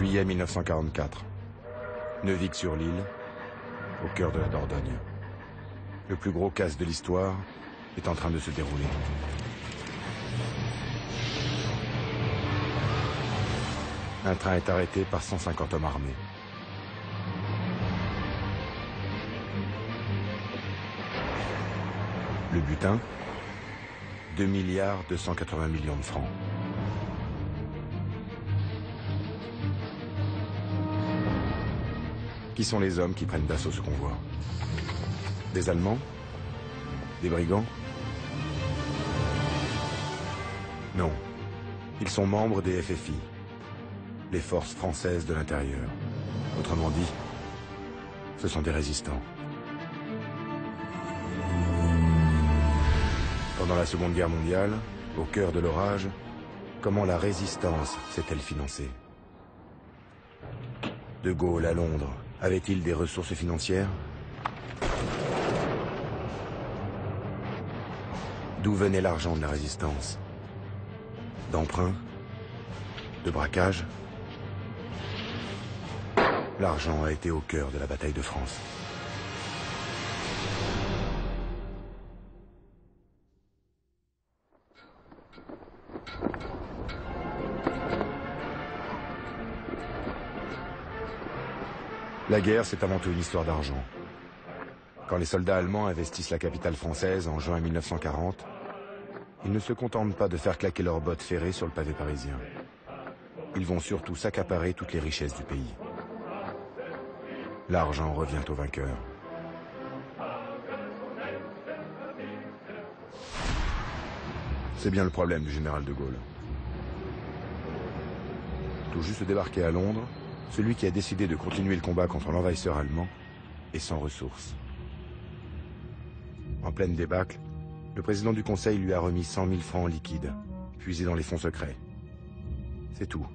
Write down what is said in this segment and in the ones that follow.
Juillet 1944. Neuvic-sur-l'Île, au cœur de la Dordogne. Le plus gros casse de l'histoire est en train de se dérouler. Un train est arrêté par 150 hommes armés. Le butin, 2 milliards 280 millions de francs. Qui sont les hommes qui prennent d'assaut ce convoi? Des Allemands? Des brigands? Non. Ils sont membres des FFI, les forces françaises de l'intérieur. Autrement dit, ce sont des résistants. Pendant la Seconde Guerre mondiale, au cœur de l'orage, comment la résistance s'est-elle financée? De Gaulle à Londres, avait-il des ressources financières? D'où venait l'argent de la résistance? D'emprunts? De braquage? L'argent a été au cœur de la bataille de France. La guerre, c'est avant tout une histoire d'argent. Quand les soldats allemands investissent la capitale française en juin 1940, ils ne se contentent pas de faire claquer leurs bottes ferrées sur le pavé parisien. Ils vont surtout s'accaparer toutes les richesses du pays. L'argent revient au vainqueur. C'est bien le problème du général de Gaulle. Tout juste débarqué à Londres, celui qui a décidé de continuer le combat contre l'envahisseur allemand est sans ressources. En pleine débâcle, le président du Conseil lui a remis 100 000 francs en liquide, puisés dans les fonds secrets. C'est tout.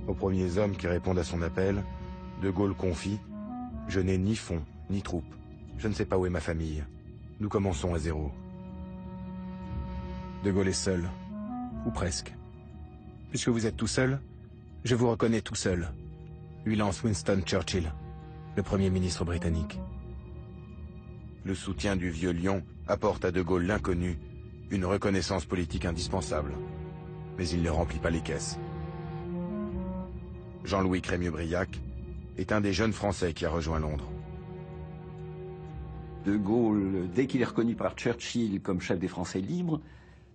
Aux premiers hommes qui répondent à son appel, de Gaulle confie « Je n'ai ni fonds, ni troupes. Je ne sais pas où est ma famille. Nous commençons à zéro. » De Gaulle est seul, ou presque. Puisque vous êtes tout seul, je vous reconnais tout seul, lui lance Winston Churchill, le Premier ministre britannique. Le soutien du vieux lion apporte à De Gaulle l'inconnu une reconnaissance politique indispensable, mais il ne remplit pas les caisses. Jean-Louis Crémieux-Briac est un des jeunes Français qui a rejoint Londres. De Gaulle, dès qu'il est reconnu par Churchill comme chef des Français libres,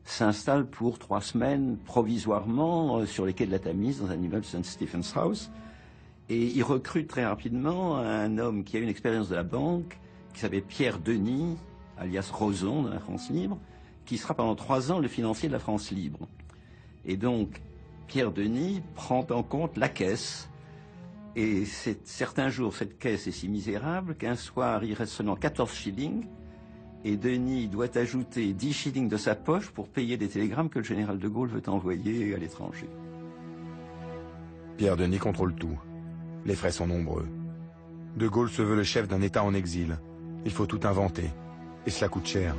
s'installe pour 3 semaines provisoirement sur les quais de la Tamise, dans un immeuble St. Stephen's House. Et il recrute très rapidement un homme qui a une expérience de la banque, qui s'appelle Pierre Denis, alias Roson de la France libre, qui sera pendant 3 ans le financier de la France libre. Et donc, Pierre Denis prend en compte la caisse. Et certains jours, cette caisse est si misérable qu'un soir, il reste seulement 14 shillings. Et Denis doit ajouter 10 shillings de sa poche pour payer des télégrammes que le général de Gaulle veut envoyer à l'étranger. Pierre Denis contrôle tout. Les frais sont nombreux. De Gaulle se veut le chef d'un État en exil. Il faut tout inventer. Et cela coûte cher.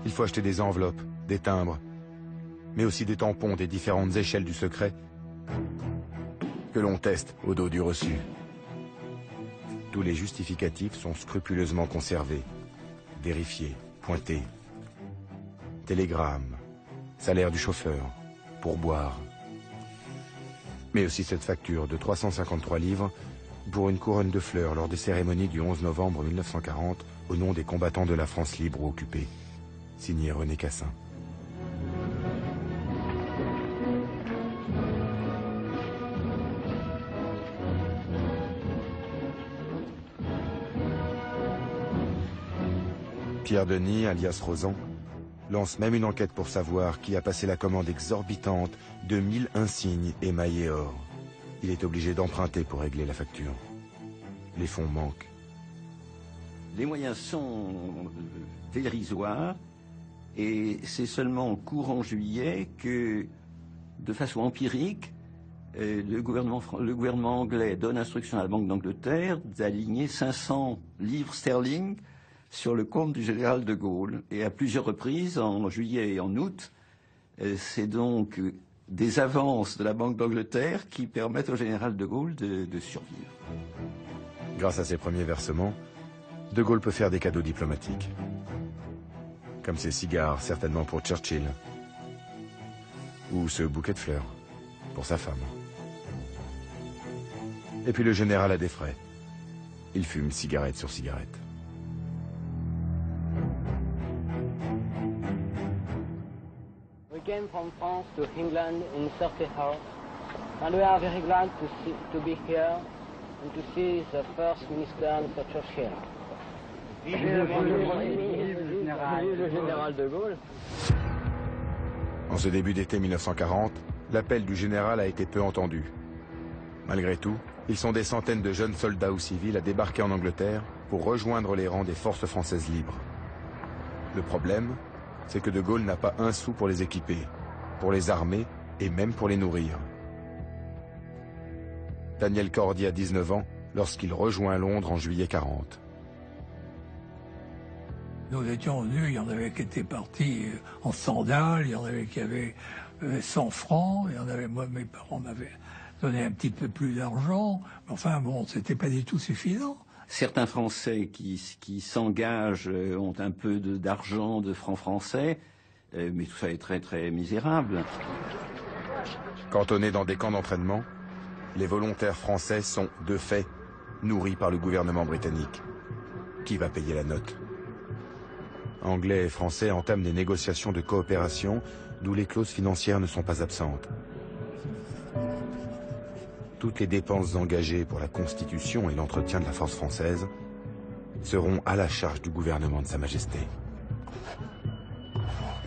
Il faut acheter des enveloppes, des timbres, mais aussi des tampons des différentes échelles du secret que l'on teste au dos du reçu. Tous les justificatifs sont scrupuleusement conservés, vérifiés, pointés. Télégramme, salaire du chauffeur, pourboire. Mais aussi cette facture de 353 livres pour une couronne de fleurs lors des cérémonies du 11 novembre 1940 au nom des combattants de la France libre ou occupée. Signé René Cassin. Pierre Denis, alias Rosan, lance même une enquête pour savoir qui a passé la commande exorbitante de 1000 insignes émaillés or. Il est obligé d'emprunter pour régler la facture. Les fonds manquent. Les moyens sont dérisoires et c'est seulement courant juillet que, de façon empirique, le gouvernement anglais donne instruction à la Banque d'Angleterre d'aligner 500 livres sterling sur le compte du général de Gaulle. Et à plusieurs reprises, en juillet et en août, c'est donc des avances de la Banque d'Angleterre qui permettent au général de Gaulle de survivre. Grâce à ces premiers versements, de Gaulle peut faire des cadeaux diplomatiques. Comme ces cigares, certainement pour Churchill. Ou ce bouquet de fleurs, pour sa femme. Et puis le général a des frais. Il fume cigarette sur cigarette. We came from France to England in 30 hours, and we are very glad to be here and to see the first minister, Mr. Churchill. Vive le général de Gaulle. En ce début d'été 1940, l'appel du général a été peu entendu. Malgré tout, ils sont des centaines de jeunes soldats ou civils à débarquer en Angleterre pour rejoindre les rangs des forces françaises libres. Le problème, c'est que de Gaulle n'a pas un sou pour les équiper, pour les armer et même pour les nourrir. Daniel Cordier a 19 ans lorsqu'il rejoint Londres en juillet 40. Nous étions venus, il y en avait qui étaient partis en sandales, il y en avait qui avaient 100 francs, il y en avait, moi, mes parents m'avaient donné un petit peu plus d'argent, mais enfin bon, c'était pas du tout suffisant. Certains Français qui s'engagent ont un peu d'argent, de francs français, mais tout ça est très très misérable. Cantonnés dans des camps d'entraînement, les volontaires français sont, de fait, nourris par le gouvernement britannique. Qui va payer la note? Anglais et Français entament des négociations de coopération d'où les clauses financières ne sont pas absentes. Toutes les dépenses engagées pour la constitution et l'entretien de la force française seront à la charge du gouvernement de Sa Majesté.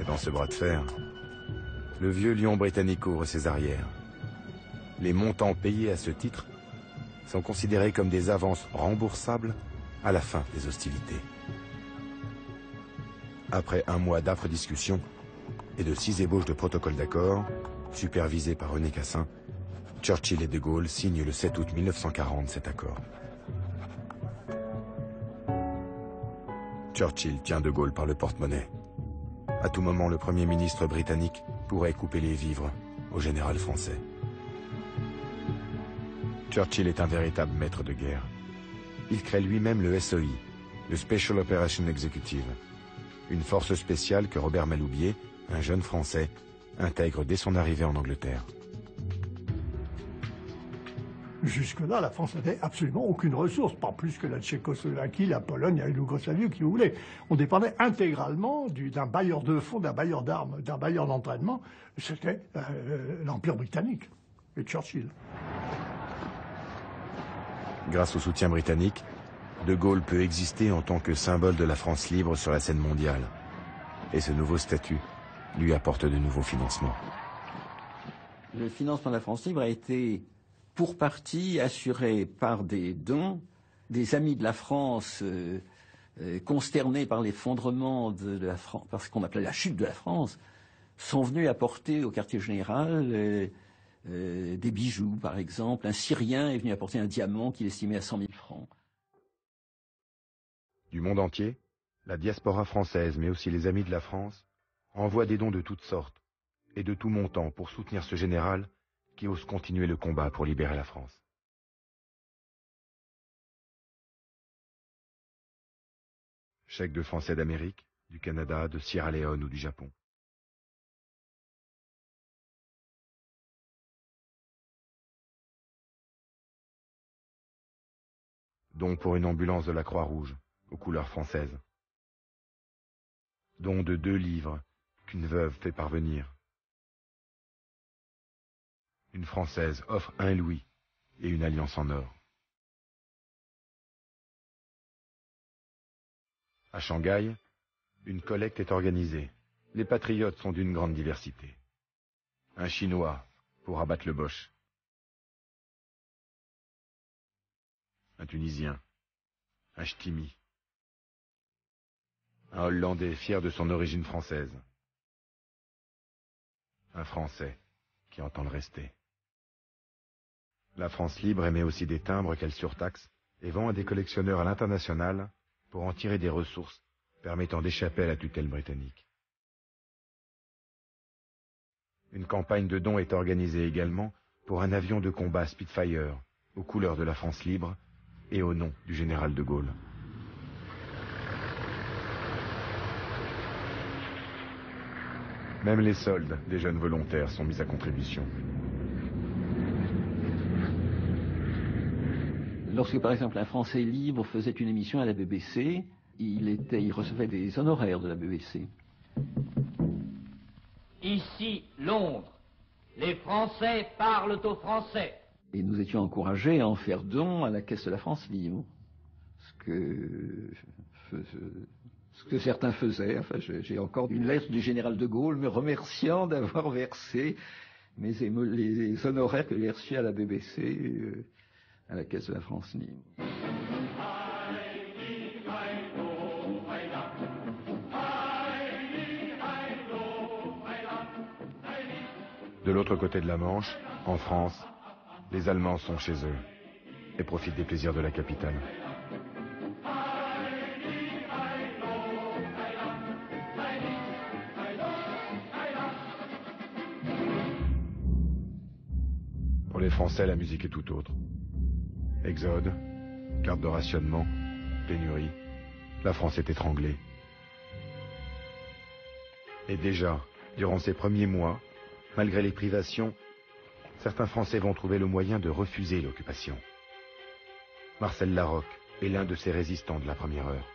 Et dans ce bras de fer, le vieux lion britannique ouvre ses arrières. Les montants payés à ce titre sont considérés comme des avances remboursables à la fin des hostilités. Après un mois d'âpres discussions et de 6 ébauches de protocoles d'accord, supervisés par René Cassin, Churchill et de Gaulle signent le 7 août 1940 cet accord. Churchill tient de Gaulle par le porte-monnaie. À tout moment, le Premier ministre britannique pourrait couper les vivres au général français. Churchill est un véritable maître de guerre. Il crée lui-même le SOI, le Special Operation Executive, une force spéciale que Robert Maloubier, un jeune Français, intègre dès son arrivée en Angleterre. Jusque-là, la France n'avait absolument aucune ressource, pas plus que la Tchécoslovaquie, la Pologne, la Yougoslavie, qui vous voulez. On dépendait intégralement d'un bailleur de fonds, d'un bailleur d'armes, d'un bailleur d'entraînement. C'était l'Empire britannique et Churchill. Grâce au soutien britannique, de Gaulle peut exister en tant que symbole de la France libre sur la scène mondiale. Et ce nouveau statut lui apporte de nouveaux financements. Le financement de la France libre a été pour partie assuré par des dons, des amis de la France consternés par l'effondrement de la France, par ce qu'on appelait la chute de la France, sont venus apporter au quartier général des bijoux, par exemple. Un Syrien est venu apporter un diamant qu'il estimait à 100 000 francs. Du monde entier, la diaspora française, mais aussi les amis de la France, envoient des dons de toutes sortes et de tout montant pour soutenir ce général qui ose continuer le combat pour libérer la France. Chèques de Français d'Amérique, du Canada, de Sierra Leone ou du Japon. Dons pour une ambulance de la Croix-Rouge, aux couleurs françaises. Don de 2 livres qu'une veuve fait parvenir. Une Française offre 1 louis et une alliance en or. À Shanghai, une collecte est organisée. Les patriotes sont d'une grande diversité. Un Chinois pour abattre le Boche. Un Tunisien. Un Ch'timi. Un Hollandais fier de son origine française. Un Français qui entend le rester. La France libre émet aussi des timbres qu'elle surtaxe et vend à des collectionneurs à l'international pour en tirer des ressources permettant d'échapper à la tutelle britannique. Une campagne de dons est organisée également pour un avion de combat Spitfire, aux couleurs de la France libre et au nom du général de Gaulle. Même les soldes des jeunes volontaires sont mis à contribution. Lorsque, par exemple, un Français libre faisait une émission à la BBC, il recevait des honoraires de la BBC. Ici, Londres. Les Français parlent aux Français. Et nous étions encouragés à en faire don à la Caisse de la France libre. Ce que certains faisaient. Enfin, j'ai encore une lettre du général de Gaulle me remerciant d'avoir versé les honoraires que j'ai reçus à la BBC à la Caisse de la France libre. De l'autre côté de la Manche, en France, les Allemands sont chez eux et profitent des plaisirs de la capitale. Pour les Français, la musique est tout autre. Exode, carte de rationnement, pénurie, la France est étranglée. Et déjà, durant ces premiers mois, malgré les privations, certains Français vont trouver le moyen de refuser l'occupation. Marcel Larocque est l'un de ces résistants de la première heure.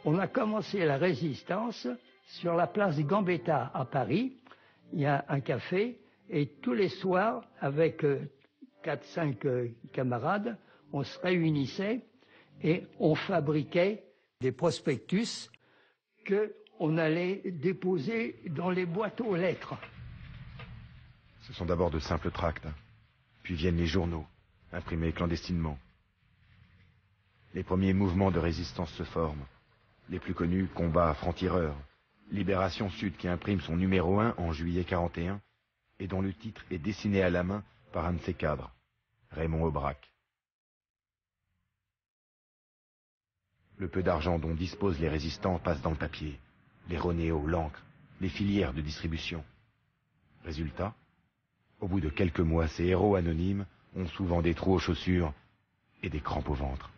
On a commencé la résistance sur la place Gambetta à Paris. Il y a un café et tous les soirs, avec 4-5 camarades, on se réunissait et on fabriquait des prospectus qu'on allait déposer dans les boîtes aux lettres. Ce sont d'abord de simples tracts, puis viennent les journaux, imprimés clandestinement. Les premiers mouvements de résistance se forment. Les plus connus, Combat franc-tireur, Libération Sud qui imprime son numéro 1 en juillet 41 et dont le titre est dessiné à la main par un de ses cadres, Raymond Aubrac. Le peu d'argent dont disposent les résistants passe dans le papier, les ronéos, l'encre, les filières de distribution. Résultat, au bout de quelques mois, ces héros anonymes ont souvent des trous aux chaussures et des crampes au ventre.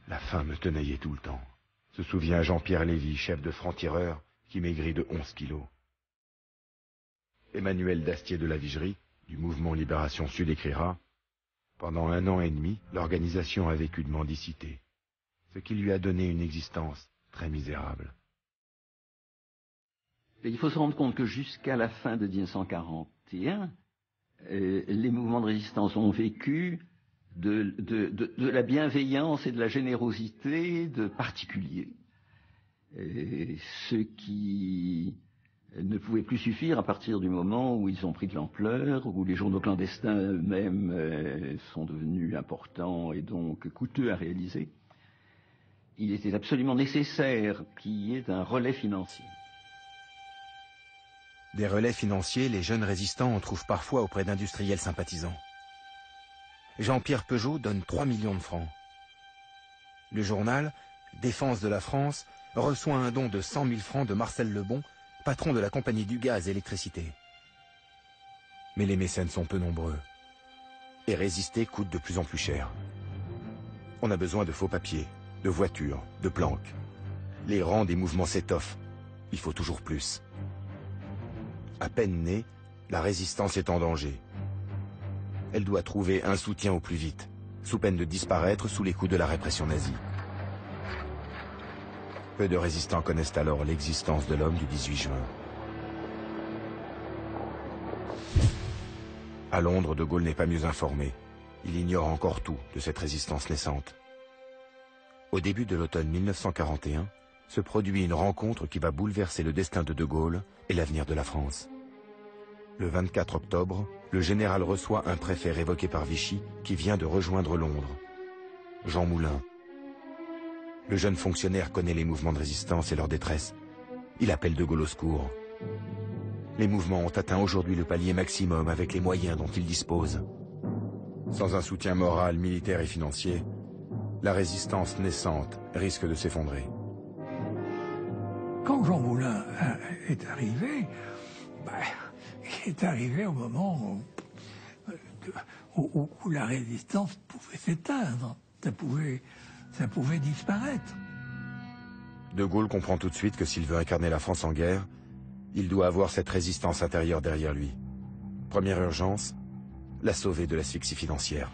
La faim me tenaillait tout le temps, se souvient Jean-Pierre Lévy, chef de franc-tireur, qui maigrit de 11 kilos. Emmanuel Dastier de la Vigerie, du mouvement Libération Sud, écrira « Pendant 1 an et demi, l'organisation a vécu de mendicité, ce qui lui a donné une existence très misérable. » Il faut se rendre compte que jusqu'à la fin de 1941, les mouvements de résistance ont vécu de la bienveillance et de la générosité de particuliers. Ce qui ne pouvait plus suffire à partir du moment où ils ont pris de l'ampleur, où les journaux clandestins eux-mêmes sont devenus importants et donc coûteux à réaliser. Il était absolument nécessaire qu'il y ait un relais financier. Des relais financiers, les jeunes résistants en trouvent parfois auprès d'industriels sympathisants. Jean-Pierre Peugeot donne 3 millions de francs. Le journal, Défense de la France, reçoit un don de 100 000 francs de Marcel Lebon, patron de la compagnie du gaz et électricité. Mais les mécènes sont peu nombreux. Et résister coûte de plus en plus cher. On a besoin de faux papiers, de voitures, de planques. Les rangs des mouvements s'étoffent. Il faut toujours plus. À peine née, la résistance est en danger. Elle doit trouver un soutien au plus vite, sous peine de disparaître sous les coups de la répression nazie. Peu de résistants connaissent alors l'existence de l'homme du 18 juin. À Londres, De Gaulle n'est pas mieux informé. Il ignore encore tout de cette résistance naissante. Au début de l'automne 1941, se produit une rencontre qui va bouleverser le destin de De Gaulle et l'avenir de la France. Le 24 octobre, le général reçoit un préfet révoqué par Vichy qui vient de rejoindre Londres, Jean Moulin. Le jeune fonctionnaire connaît les mouvements de résistance et leur détresse. Il appelle De Gaulle au secours. Les mouvements ont atteint aujourd'hui le palier maximum avec les moyens dont ils disposent. Sans un soutien moral, militaire et financier, la résistance naissante risque de s'effondrer. Quand Jean Moulin est arrivé, il est arrivé au moment où la résistance pouvait s'éteindre, ça pouvait disparaître. De Gaulle comprend tout de suite que s'il veut incarner la France en guerre, il doit avoir cette résistance intérieure derrière lui. Première urgence, la sauver de l'asphyxie financière.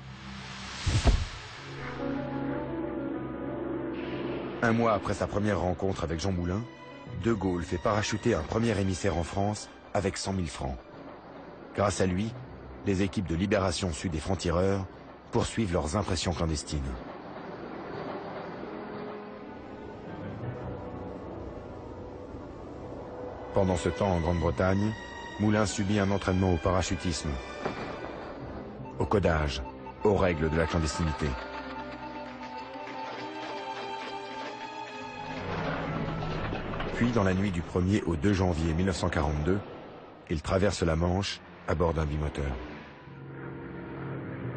Un mois après sa première rencontre avec Jean Moulin, De Gaulle fait parachuter un premier émissaire en France avec 100 000 francs. Grâce à lui, les équipes de Libération Sud et francs-tireurs poursuivent leurs impressions clandestines. Pendant ce temps, en Grande-Bretagne, Moulin subit un entraînement au parachutisme, au codage, aux règles de la clandestinité. Puis, dans la nuit du 1er au 2 janvier 1942, il traverse la Manche à bord d'un bimoteur.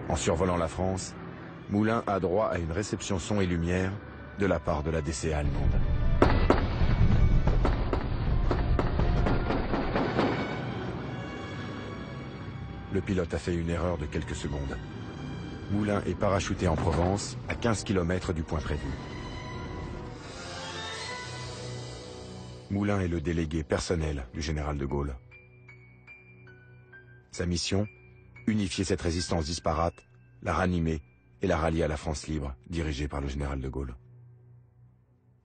En survolant la France, Moulin a droit à une réception son et lumière de la part de la DCA allemande. Le pilote a fait une erreur de quelques secondes. Moulin est parachuté en Provence, à 15 km du point prévu. Moulin est le délégué personnel du général de Gaulle. Sa mission, unifier cette résistance disparate, la ranimer et la rallier à la France libre, dirigée par le général de Gaulle.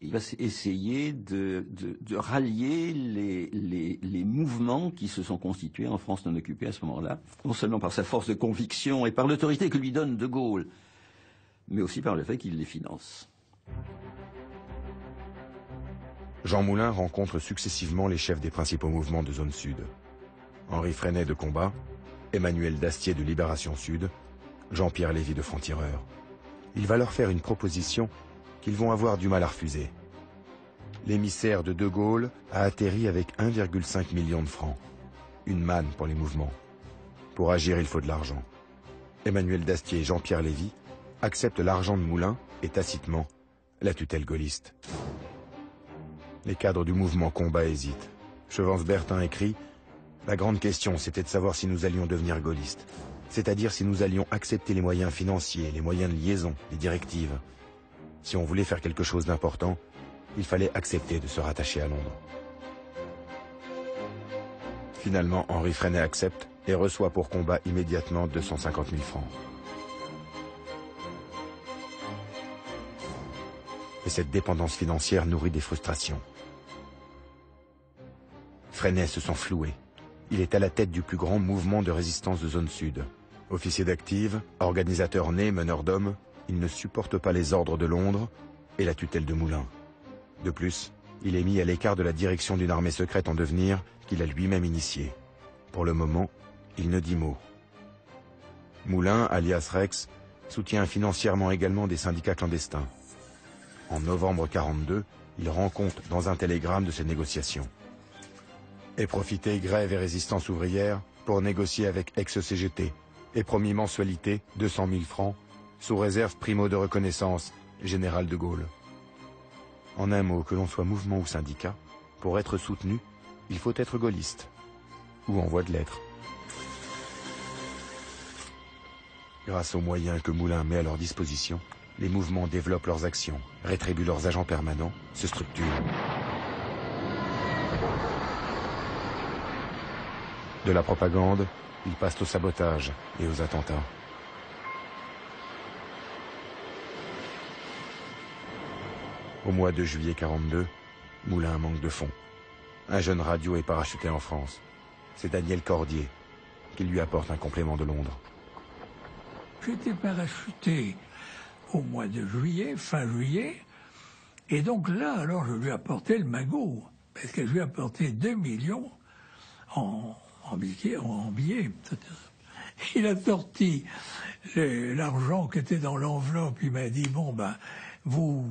Il va essayer de rallier les mouvements qui se sont constitués en France non occupée à ce moment-là, non seulement par sa force de conviction et par l'autorité que lui donne de Gaulle, mais aussi par le fait qu'il les finance. Jean Moulin rencontre successivement les chefs des principaux mouvements de zone sud. Henri Freinet de Combat, Emmanuel Dastier de Libération Sud, Jean-Pierre Lévy de francs-tireurs. Il va leur faire une proposition qu'ils vont avoir du mal à refuser. L'émissaire de De Gaulle a atterri avec 1,5 million de francs. Une manne pour les mouvements. Pour agir, il faut de l'argent. Emmanuel Dastier et Jean-Pierre Lévy acceptent l'argent de Moulin et tacitement la tutelle gaulliste. Les cadres du mouvement Combat hésitent. Chevance-Bertin écrit « La grande question, c'était de savoir si nous allions devenir gaullistes. C'est-à-dire si nous allions accepter les moyens financiers, les moyens de liaison, les directives. Si on voulait faire quelque chose d'important, il fallait accepter de se rattacher à Londres. » Finalement, Henri Freinet accepte et reçoit pour Combat immédiatement 250 000 francs. Et cette dépendance financière nourrit des frustrations. Freinet se sent floué. Il est à la tête du plus grand mouvement de résistance de zone sud. Officier d'active, organisateur né, meneur d'hommes, il ne supporte pas les ordres de Londres et la tutelle de Moulin. De plus, il est mis à l'écart de la direction d'une armée secrète en devenir qu'il a lui-même initiée. Pour le moment, il ne dit mot. Moulin, alias Rex, soutient financièrement également des syndicats clandestins. En novembre 1942, il rend compte dans un télégramme de ces négociations. Et profiter grève et résistance ouvrière pour négocier avec ex-CGT et promis mensualité 200 000 francs sous réserve primo de reconnaissance, général de Gaulle. En un mot, que l'on soit mouvement ou syndicat, pour être soutenu, il faut être gaulliste ou en voie de l'être. Grâce aux moyens que Moulin met à leur disposition, les mouvements développent leurs actions, rétribuent leurs agents permanents, se structurent. De la propagande, ils passent au sabotage et aux attentats. Au mois de juillet 1942, Moulin manque de fonds. Un jeune radio est parachuté en France. C'est Daniel Cordier qui lui apporte un complément de Londres. J'étais parachuté au mois de juillet, fin juillet, et donc là, alors je lui ai apporté le magot, parce que je lui ai apporté 2 millions en billets. Il a sorti l'argent qui était dans l'enveloppe, il m'a dit, bon ben, vous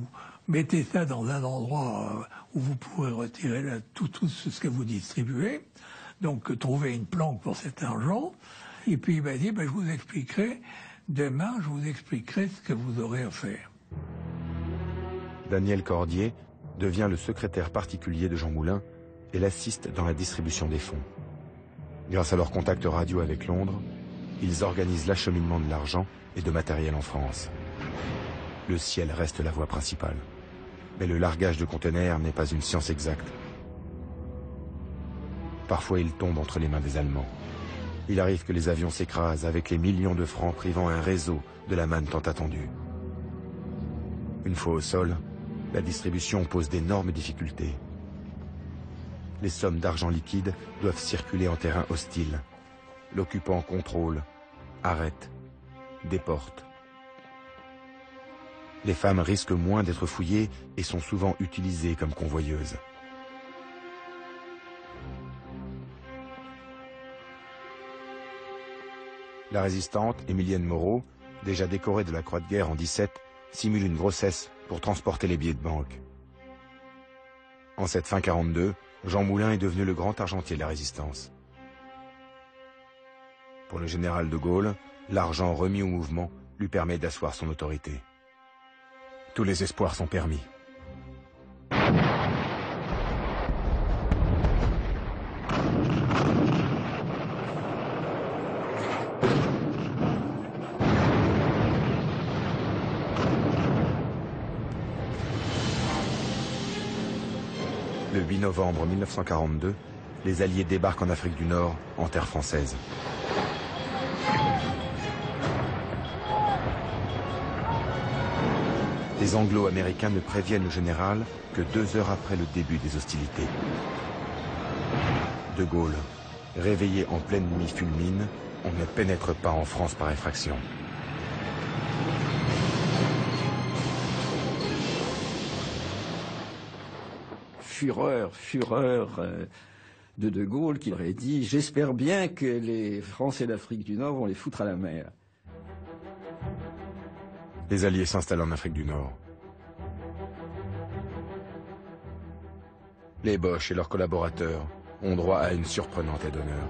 mettez ça dans un endroit où vous pourrez retirer tout ce que vous distribuez, donc trouvez une planque pour cet argent, et puis il m'a dit, ben, je vous expliquerai, demain je vous expliquerai ce que vous aurez à faire. Daniel Cordier devient le secrétaire particulier de Jean Moulin et l'assiste dans la distribution des fonds. Grâce à leurs contacts radio avec Londres, ils organisent l'acheminement de l'argent et de matériel en France. Le ciel reste la voie principale. Mais le largage de conteneurs n'est pas une science exacte. Parfois, il tombe entre les mains des Allemands. Il arrive que les avions s'écrasent avec les millions de francs privant un réseau de la manne tant attendue. Une fois au sol, la distribution pose d'énormes difficultés. Les sommes d'argent liquide doivent circuler en terrain hostile. L'occupant contrôle, arrête, déporte. Les femmes risquent moins d'être fouillées et sont souvent utilisées comme convoyeuses. La résistante Émilienne Moreau, déjà décorée de la Croix de guerre en 17, simule une grossesse pour transporter les billets de banque. En cette fin 42, Jean Moulin est devenu le grand argentier de la résistance. Pour le général de Gaulle, l'argent remis au mouvement lui permet d'asseoir son autorité. Tous les espoirs sont permis. Le 8 novembre 1942, les Alliés débarquent en Afrique du Nord, en terre française. Les Anglo-Américains ne préviennent le général que 2 heures après le début des hostilités. De Gaulle, réveillé en pleine nuit, fulmine, on ne pénètre pas en France par effraction. Fureur de Gaulle qui aurait dit « J'espère bien que les Français d'Afrique du Nord vont les foutre à la mer ». Les Alliés s'installent en Afrique du Nord. Les Boches et leurs collaborateurs ont droit à une surprenante aide d'honneur.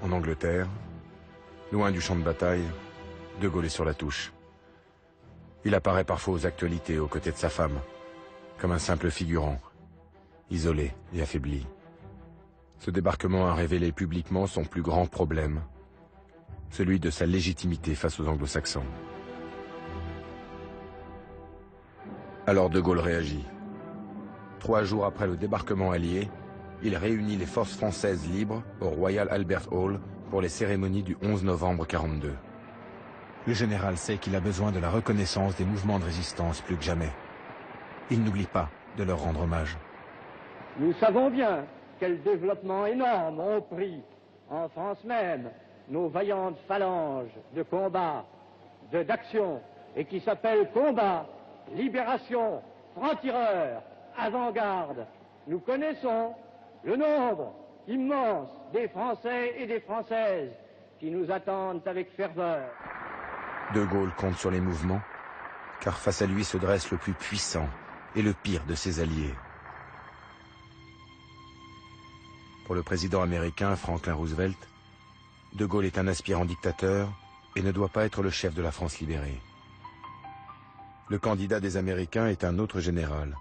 En Angleterre, loin du champ de bataille, De Gaulle est sur la touche. Il apparaît parfois aux actualités aux côtés de sa femme, comme un simple figurant, isolé et affaibli. Ce débarquement a révélé publiquement son plus grand problème, celui de sa légitimité face aux anglo-saxons. Alors De Gaulle réagit. 3 jours après le débarquement allié, il réunit les forces françaises libres au Royal Albert Hall pour les cérémonies du 11 novembre 42. Le général sait qu'il a besoin de la reconnaissance des mouvements de résistance plus que jamais. Il n'oublie pas de leur rendre hommage. Nous savons bien quel développement énorme ont pris en France même nos vaillantes phalanges de combat, d'action, et qui s'appellent combat, libération, francs-tireurs, avant-garde. Nous connaissons le nombre immense des Français et des Françaises qui nous attendent avec ferveur. De Gaulle compte sur les mouvements, car face à lui se dresse le plus puissant et le pire de ses alliés. Pour le président américain Franklin Roosevelt, De Gaulle est un aspirant dictateur et ne doit pas être le chef de la France libérée. Le candidat des Américains est un autre général.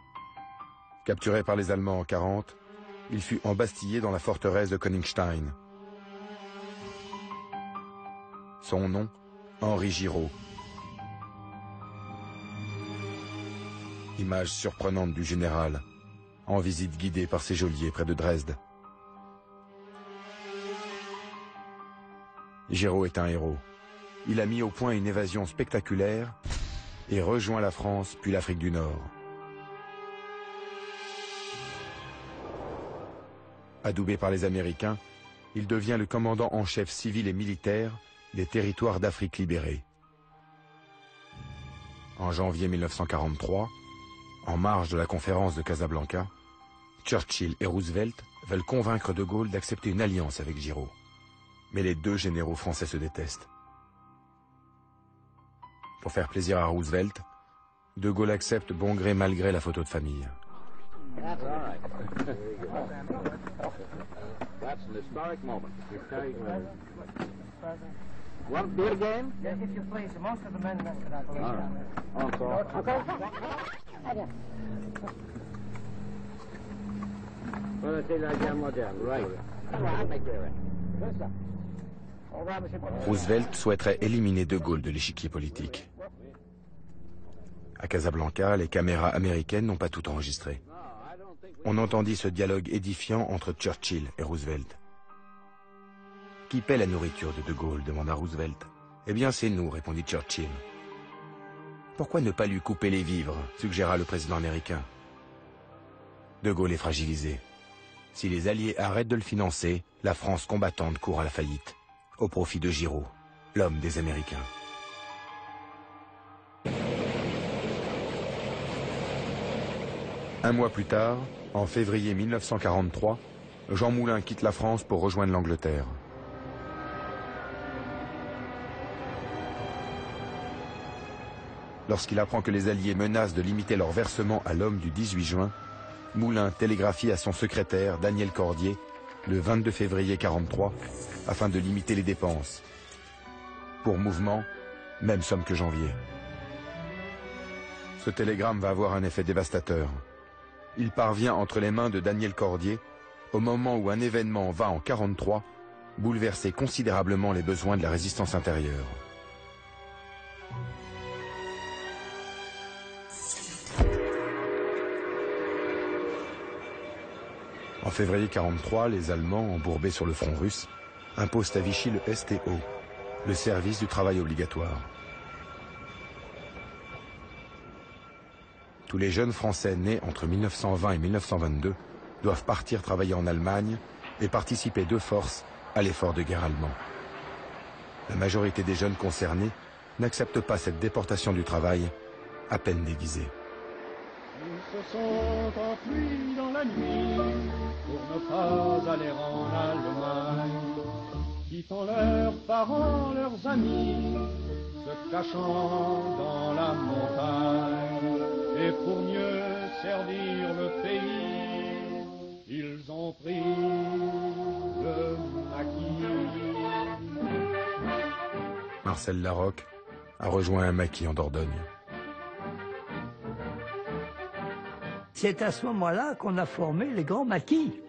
Capturé par les Allemands en 40, il fut embastillé dans la forteresse de Königstein. Son nom, Henri Giraud. Image surprenante du général, en visite guidée par ses geôliers près de Dresde. Giraud est un héros. Il a mis au point une évasion spectaculaire et rejoint la France puis l'Afrique du Nord. Adoubé par les Américains, il devient le commandant en chef civil et militaire des territoires d'Afrique libérés. En janvier 1943, en marge de la conférence de Casablanca, Churchill et Roosevelt veulent convaincre De Gaulle d'accepter une alliance avec Giraud. Mais les 2 généraux français se détestent. Pour faire plaisir à Roosevelt, De Gaulle accepte bon gré mal gré la photo de famille. That's an historic moment. You want beer game? Yes, if you please. Most of the men congratulations. Encore. Voilà, c'est la guerre moderne. Right. Roosevelt souhaiterait éliminer De Gaulle de l'échiquier politique. À Casablanca, les caméras américaines n'ont pas tout enregistré. On entendit ce dialogue édifiant entre Churchill et Roosevelt. « Qui paie la nourriture de Gaulle ?» demanda Roosevelt. « Eh bien, c'est nous, répondit Churchill. « Pourquoi ne pas lui couper les vivres ?» suggéra le président américain. De Gaulle est fragilisé. Si les Alliés arrêtent de le financer, la France combattante court à la faillite, au profit de Giraud, l'homme des Américains. Un mois plus tard, en février 1943, Jean Moulin quitte la France pour rejoindre l'Angleterre. Lorsqu'il apprend que les Alliés menacent de limiter leur versement à l'homme du 18 juin, Moulin télégraphie à son secrétaire, Daniel Cordier, le 22 février 1943, afin de limiter les dépenses. Pour Mouvement, même somme que janvier. Ce télégramme va avoir un effet dévastateur. Il parvient entre les mains de Daniel Cordier au moment où un événement va en 1943 bouleverser considérablement les besoins de la résistance intérieure. En février 1943, les Allemands, embourbés sur le front russe, imposent à Vichy le STO, le service du travail obligatoire. Tous les jeunes Français nés entre 1920 et 1922 doivent partir travailler en Allemagne et participer de force à l'effort de guerre allemand. La majorité des jeunes concernés n'acceptent pas cette déportation du travail, à peine déguisée. Ils se sont enfuis dans la nuit pour ne pas aller en Allemagne, quittant leurs parents, leurs amis, se cachant dans la montagne. Et pour mieux servir le pays, ils ont pris le maquis. Marcel Larocque a rejoint un maquis en Dordogne. C'est à ce moment-là qu'on a formé les grands maquis.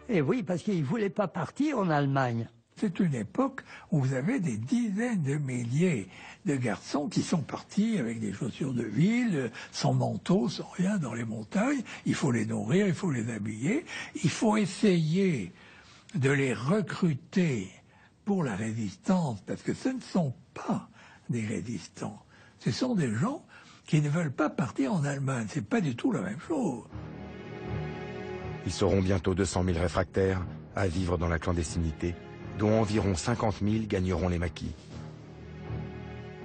Et oui, parce qu'ils ne voulaient pas partir en Allemagne. C'est une époque où vous avez des dizaines de milliers de garçons qui sont partis avec des chaussures de ville, sans manteau, sans rien, dans les montagnes. Il faut les nourrir, il faut les habiller. Il faut essayer de les recruter pour la résistance, parce que ce ne sont pas des résistants. Ce sont des gens qui ne veulent pas partir en Allemagne. C'est pas du tout la même chose. Ils seront bientôt 200 000 réfractaires à vivre dans la clandestinité, dont environ 50 000 gagneront les maquis.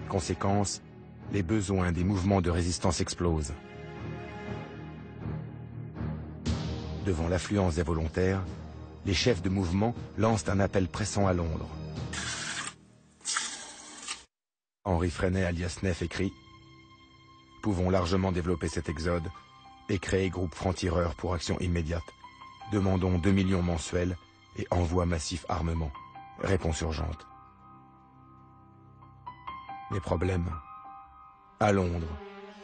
Conséquence, les besoins des mouvements de résistance explosent. Devant l'affluence des volontaires, les chefs de mouvement lancent un appel pressant à Londres. Henri Freinet alias Neff écrit « Pouvons largement développer cet exode et créer groupe franc-tireur pour action immédiate. Demandons 2 millions mensuels et envoi massif armement. Réponse urgente. » Les problèmes. À Londres,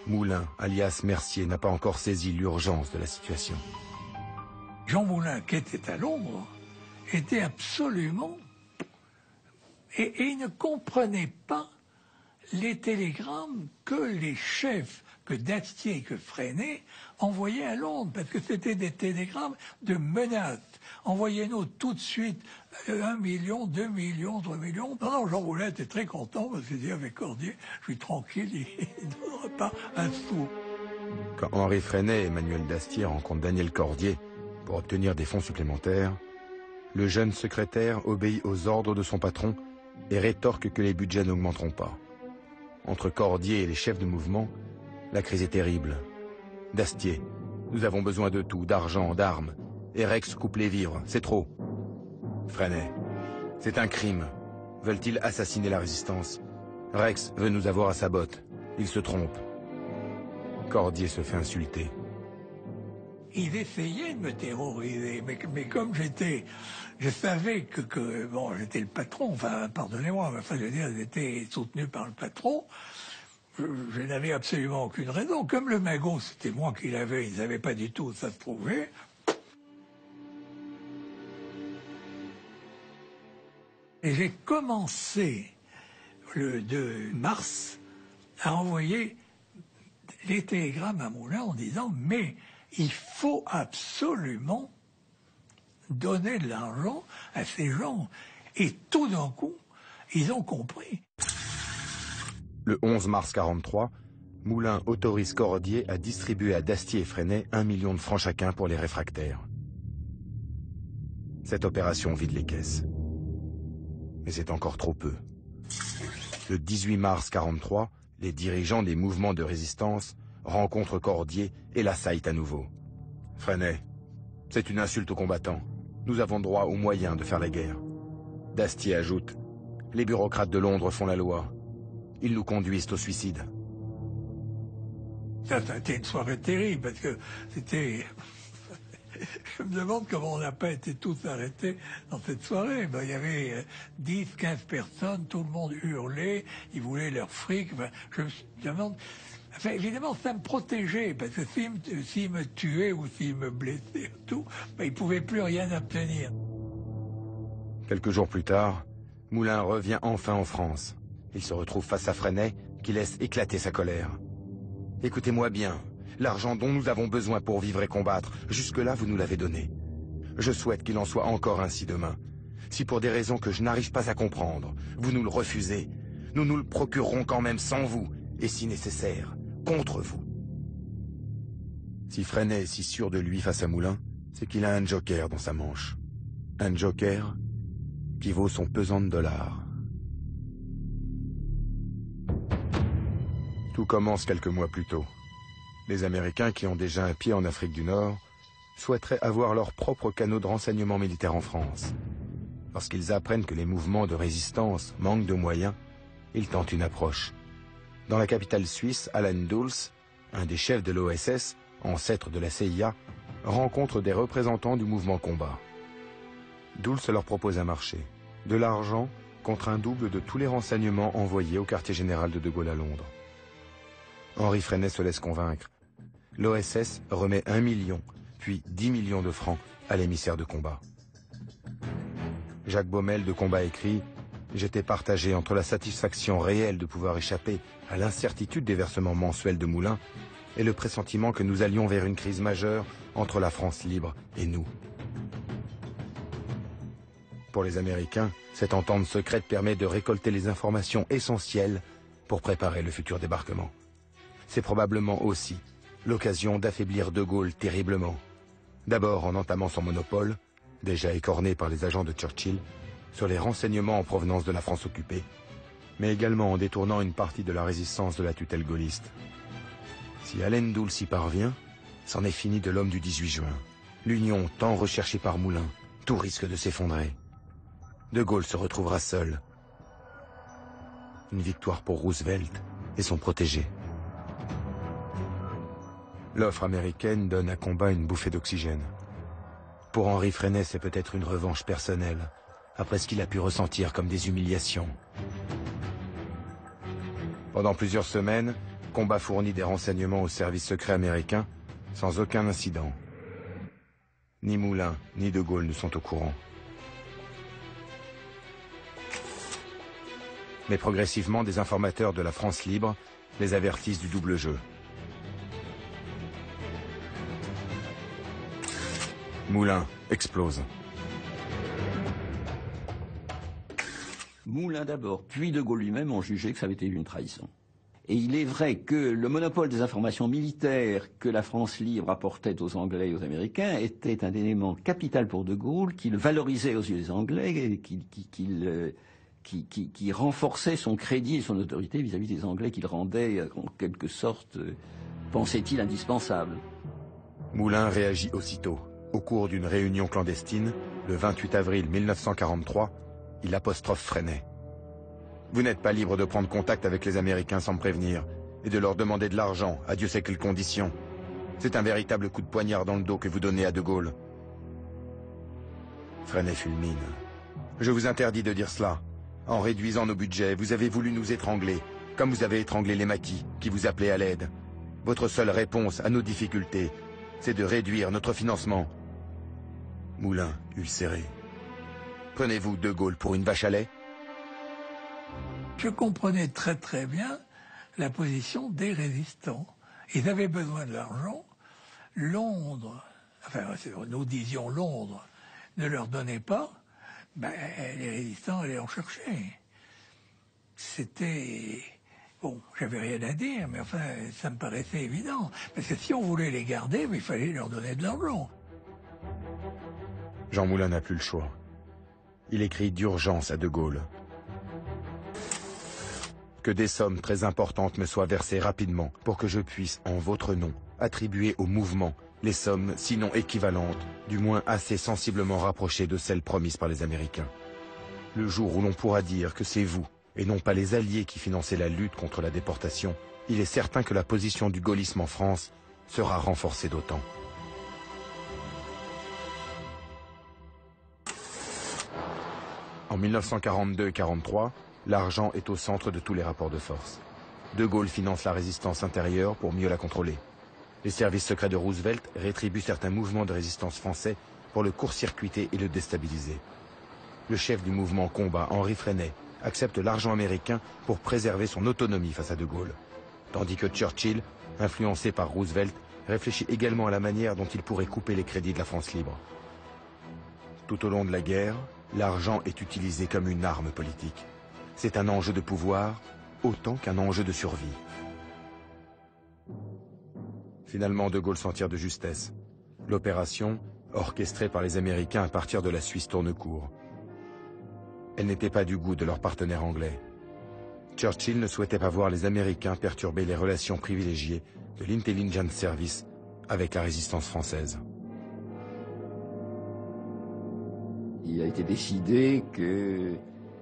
Moulin, alias Mercier, n'a pas encore saisi l'urgence de la situation. Jean Moulin, qui était à Londres, était absolument... Et il ne comprenait pas les télégrammes que les chefs, que Dastier et que Freinet envoyaient à Londres, parce que c'était des télégrammes de menaces. Envoyez-nous tout de suite 1 million, 2 millions, 3 millions. Non, Jean Moulin était très content, parce qu'il dit avec Cordier, je suis tranquille, il ne donnera pas un sou. Quand Henri Freinet et Emmanuel Dastier rencontrent Daniel Cordier pour obtenir des fonds supplémentaires, le jeune secrétaire obéit aux ordres de son patron et rétorque que les budgets n'augmenteront pas. Entre Cordier et les chefs de mouvement, la crise est terrible. Dastier, nous avons besoin de tout, d'argent, d'armes. Et Rex coupe les vivres, c'est trop. Freinet, c'est un crime. Veulent-ils assassiner la résistance? Rex veut nous avoir à sa botte. Il se trompe. Cordier se fait insulter. Ils essayaient de me terroriser, mais comme je savais que bon, j'étais le patron, enfin, pardonnez-moi, mais enfin, je veux dire, j'étais soutenu par le patron, je n'avais absolument aucune raison. Comme le magot, c'était moi qui l'avais, ils n'avaient pas du tout où ça se trouvait. Et j'ai commencé, le 2 mars, à envoyer les télégrammes à Moulin en disant « Mais il faut absolument donner de l'argent à ces gens. » Et tout d'un coup, ils ont compris. Le 11 mars 1943, Moulin autorise Cordier à distribuer à Dastier et Freinet 1 million de francs chacun pour les réfractaires. Cette opération vide les caisses. Mais c'est encore trop peu. Le 18 mars 1943, les dirigeants des mouvements de résistance rencontrent Cordier et l'assaillent à nouveau. Freinet, c'est une insulte aux combattants. Nous avons droit aux moyens de faire la guerre. Dastier ajoute, les bureaucrates de Londres font la loi. Ils nous conduisent au suicide. Ça a été une soirée terrible parce que c'était... Je me demande comment on n'a pas été tous arrêtés dans cette soirée. Ben, il y avait 10, 15 personnes, tout le monde hurlait, ils voulaient leur fric. Ben, je me demande... Enfin, évidemment, ça me protégeait, parce que s'ils me tuaient ou s'ils me blessaient, tout, ben, ils ne pouvaient plus rien obtenir. Quelques jours plus tard, Moulin revient enfin en France. Il se retrouve face à Freinet, qui laisse éclater sa colère. « Écoutez-moi bien. L'argent dont nous avons besoin pour vivre et combattre, jusque-là, vous nous l'avez donné. Je souhaite qu'il en soit encore ainsi demain. Si pour des raisons que je n'arrive pas à comprendre, vous nous le refusez, nous nous le procurerons quand même sans vous, et si nécessaire, contre vous. » Si Freinet est si sûr de lui face à Moulin, c'est qu'il a un joker dans sa manche. Un joker qui vaut son pesant de dollars. Tout commence quelques mois plus tôt. Les Américains, qui ont déjà un pied en Afrique du Nord, souhaiteraient avoir leur propre canot de renseignement militaire en France. Lorsqu'ils apprennent que les mouvements de résistance manquent de moyens, ils tentent une approche. Dans la capitale suisse, Allen Dulles, un des chefs de l'OSS, ancêtre de la CIA, rencontre des représentants du mouvement combat. Dulles leur propose un marché, de l'argent contre un double de tous les renseignements envoyés au quartier général de De Gaulle à Londres. Henri Freinet se laisse convaincre. L'OSS remet 1 million, puis 10 millions de francs à l'émissaire de combat. Jacques Baumel de Combat écrit « J'étais partagé entre la satisfaction réelle de pouvoir échapper à l'incertitude des versements mensuels de Moulin et le pressentiment que nous allions vers une crise majeure entre la France libre et nous. » Pour les Américains, cette entente secrète permet de récolter les informations essentielles pour préparer le futur débarquement. C'est probablement aussi l'occasion d'affaiblir De Gaulle terriblement. D'abord en entamant son monopole, déjà écorné par les agents de Churchill, sur les renseignements en provenance de la France occupée, mais également en détournant une partie de la résistance de la tutelle gaulliste. Si Allen Dulles y parvient, c'en est fini de l'homme du 18 juin. L'union tant recherchée par Moulin, tout risque de s'effondrer. De Gaulle se retrouvera seul. Une victoire pour Roosevelt et son protégé. L'offre américaine donne à Combat une bouffée d'oxygène. Pour Henri Freinet, c'est peut-être une revanche personnelle, après ce qu'il a pu ressentir comme des humiliations. Pendant plusieurs semaines, Combat fournit des renseignements au service secret américain, sans aucun incident. Ni Moulin, ni De Gaulle ne sont au courant. Mais progressivement, des informateurs de la France libre les avertissent du double jeu. Moulin explose. Moulin d'abord, puis De Gaulle lui-même ont jugé que ça avait été une trahison. Et il est vrai que le monopole des informations militaires que la France libre apportait aux Anglais et aux Américains était un élément capital pour De Gaulle, qu'il valorisait aux yeux des Anglais, et qui renforçait son crédit et son autorité vis-à-vis des Anglais, qu'il rendait en quelque sorte, pensait-il, indispensable. Moulin réagit aussitôt. Au cours d'une réunion clandestine, le 28 avril 1943, il apostrophe Freinet. « Vous n'êtes pas libre de prendre contact avec les Américains sans me prévenir, et de leur demander de l'argent, à Dieu sait quelles conditions. C'est un véritable coup de poignard dans le dos que vous donnez à De Gaulle. Freinet fulmine. Je vous interdis de dire cela. En réduisant nos budgets, vous avez voulu nous étrangler, comme vous avez étranglé les maquis, qui vous appelaient à l'aide. Votre seule réponse à nos difficultés, c'est de réduire notre financement. Moulin, ulcéré. Prenez-vous De Gaulle pour une vache à lait? Je comprenais très très bien la position des résistants. Ils avaient besoin de l'argent. Londres, enfin nous disions Londres, ne leur donnait pas. Ben, les résistants allaient en chercher. C'était... Bon, j'avais rien à dire, mais enfin, ça me paraissait évident. Parce que si on voulait les garder, il fallait leur donner de l'argent. Jean Moulin n'a plus le choix. Il écrit d'urgence à De Gaulle. Que des sommes très importantes me soient versées rapidement pour que je puisse, en votre nom, attribuer au mouvement les sommes, sinon équivalentes, du moins assez sensiblement rapprochées de celles promises par les Américains. Le jour où l'on pourra dire que c'est vous, et non pas les Alliés qui finançaient la lutte contre la déportation, il est certain que la position du gaullisme en France sera renforcée d'autant. En 1942-43, l'argent est au centre de tous les rapports de force. De Gaulle finance la résistance intérieure pour mieux la contrôler. Les services secrets de Roosevelt rétribuent certains mouvements de résistance français pour le court-circuiter et le déstabiliser. Le chef du mouvement Combat, Henri Freinet, accepte l'argent américain pour préserver son autonomie face à De Gaulle. Tandis que Churchill, influencé par Roosevelt, réfléchit également à la manière dont il pourrait couper les crédits de la France libre. Tout au long de la guerre, l'argent est utilisé comme une arme politique. C'est un enjeu de pouvoir autant qu'un enjeu de survie. Finalement, De Gaulle s'en tire de justesse. L'opération, orchestrée par les Américains à partir de la Suisse, tourne court. Elle n'était pas du goût de leurs partenaires anglais. Churchill ne souhaitait pas voir les Américains perturber les relations privilégiées de l'Intelligence Service avec la résistance française. Il a été décidé que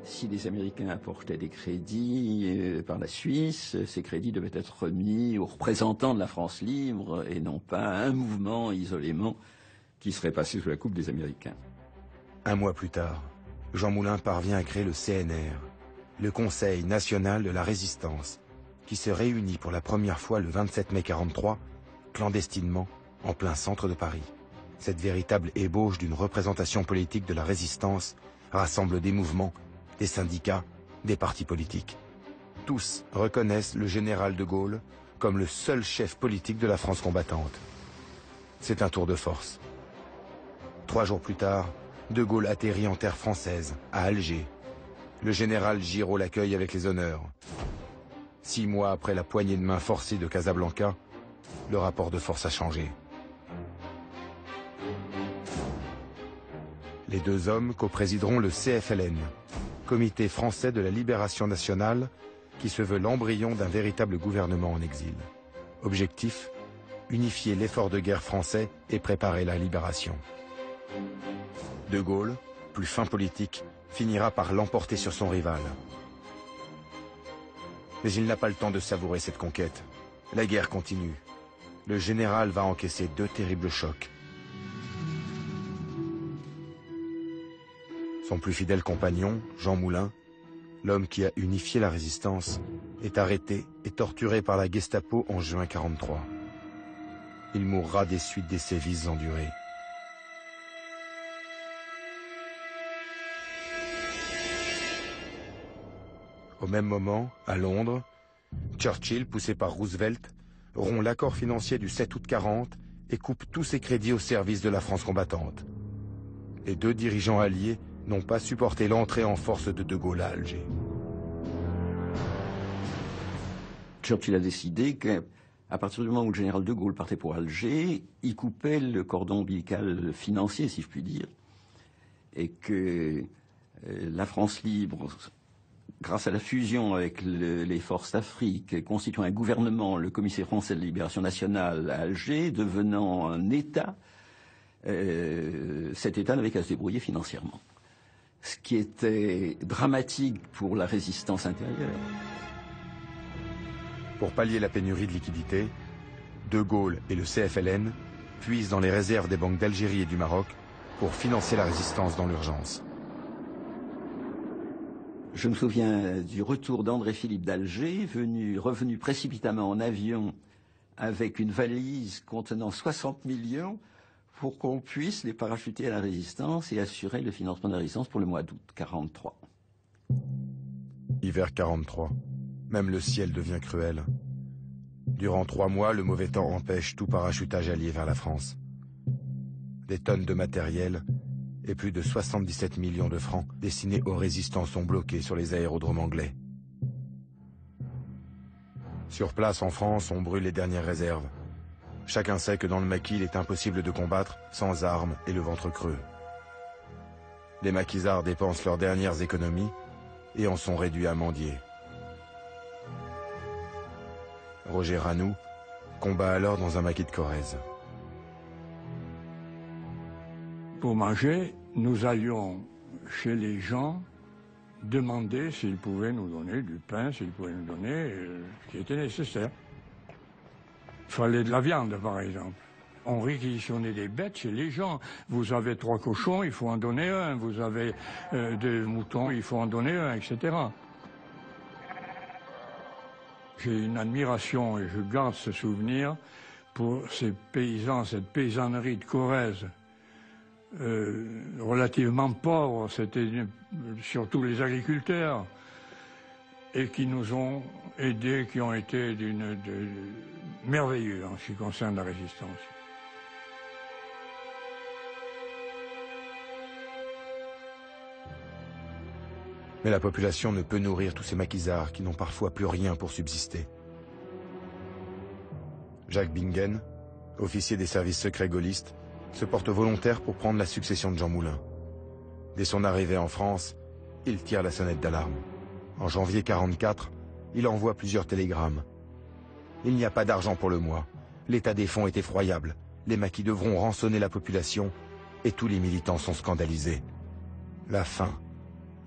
si les Américains apportaient des crédits par la Suisse, ces crédits devaient être remis aux représentants de la France libre et non pas à un mouvement isolément qui serait passé sous la coupe des Américains. Un mois plus tard, Jean Moulin parvient à créer le CNR, le Conseil national de la résistance, qui se réunit pour la première fois le 27 mai 1943, clandestinement, en plein centre de Paris. Cette véritable ébauche d'une représentation politique de la résistance rassemble des mouvements, des syndicats, des partis politiques. Tous reconnaissent le général de Gaulle comme le seul chef politique de la France combattante. C'est un tour de force. 3 jours plus tard, De Gaulle atterrit en terre française, à Alger. Le général Giraud l'accueille avec les honneurs. 6 mois après la poignée de main forcée de Casablanca, le rapport de force a changé. Les deux hommes coprésideront le CFLN, Comité français de la libération nationale, qui se veut l'embryon d'un véritable gouvernement en exil. Objectif, unifier l'effort de guerre français et préparer la libération. De Gaulle, plus fin politique, finira par l'emporter sur son rival. Mais il n'a pas le temps de savourer cette conquête. La guerre continue. Le général va encaisser 2 terribles chocs. Son plus fidèle compagnon, Jean Moulin, l'homme qui a unifié la résistance, est arrêté et torturé par la Gestapo en juin 1943. Il mourra des suites des sévices endurés. Au même moment, à Londres, Churchill, poussé par Roosevelt, rompt l'accord financier du 7 août 1940 et coupe tous ses crédits au service de la France combattante. Les 2 dirigeants alliés n'ont pas supporté l'entrée en force de De Gaulle à Alger. Churchill a décidé qu'à partir du moment où le général de Gaulle partait pour Alger, il coupait le cordon ombilical financier, si je puis dire, et que la France libre, grâce à la fusion avec les forces d'Afrique, constituant un gouvernement, le Comité français de libération nationale à Alger, devenant un État, cet État n'avait qu'à se débrouiller financièrement. Ce qui était dramatique pour la résistance intérieure. Pour pallier la pénurie de liquidités, De Gaulle et le CFLN puisent dans les réserves des banques d'Algérie et du Maroc pour financer la résistance dans l'urgence. Je me souviens du retour d'André-Philippe d'Alger, revenu précipitamment en avion avec une valise contenant 60 millions pour qu'on puisse les parachuter à la résistance et assurer le financement de la résistance pour le mois d'août 43. Hiver 43. Même le ciel devient cruel. Durant 3 mois, le mauvais temps empêche tout parachutage allié vers la France. Des tonnes de matériel et plus de 77 millions de francs destinés aux résistants sont bloqués sur les aérodromes anglais. Sur place en France, on brûle les dernières réserves. Chacun sait que dans le maquis, il est impossible de combattre sans armes et le ventre creux. Les maquisards dépensent leurs dernières économies et en sont réduits à mendier. Roger Ranoux combat alors dans un maquis de Corrèze. Pour manger, nous allions chez les gens demander s'ils pouvaient nous donner du pain, s'ils pouvaient nous donner ce qui était nécessaire. Il fallait de la viande, par exemple. On réquisitionnait des bêtes chez les gens. Vous avez 3 cochons, il faut en donner un. Vous avez 2 moutons, il faut en donner un, etc. J'ai une admiration, et je garde ce souvenir, pour ces paysans, cette paysannerie de Corrèze, relativement pauvres, c'était surtout les agriculteurs, et qui nous ont aidés, qui ont été merveilleux en ce qui concerne la résistance. Mais la population ne peut nourrir tous ces maquisards qui n'ont parfois plus rien pour subsister. Jacques Bingen, officier des services secrets gaullistes, se porte volontaire pour prendre la succession de Jean Moulin. Dès son arrivée en France, il tire la sonnette d'alarme. En janvier 44, il envoie plusieurs télégrammes. Il n'y a pas d'argent pour le mois. L'état des fonds est effroyable. Les maquis devront rançonner la population et tous les militants sont scandalisés. La faim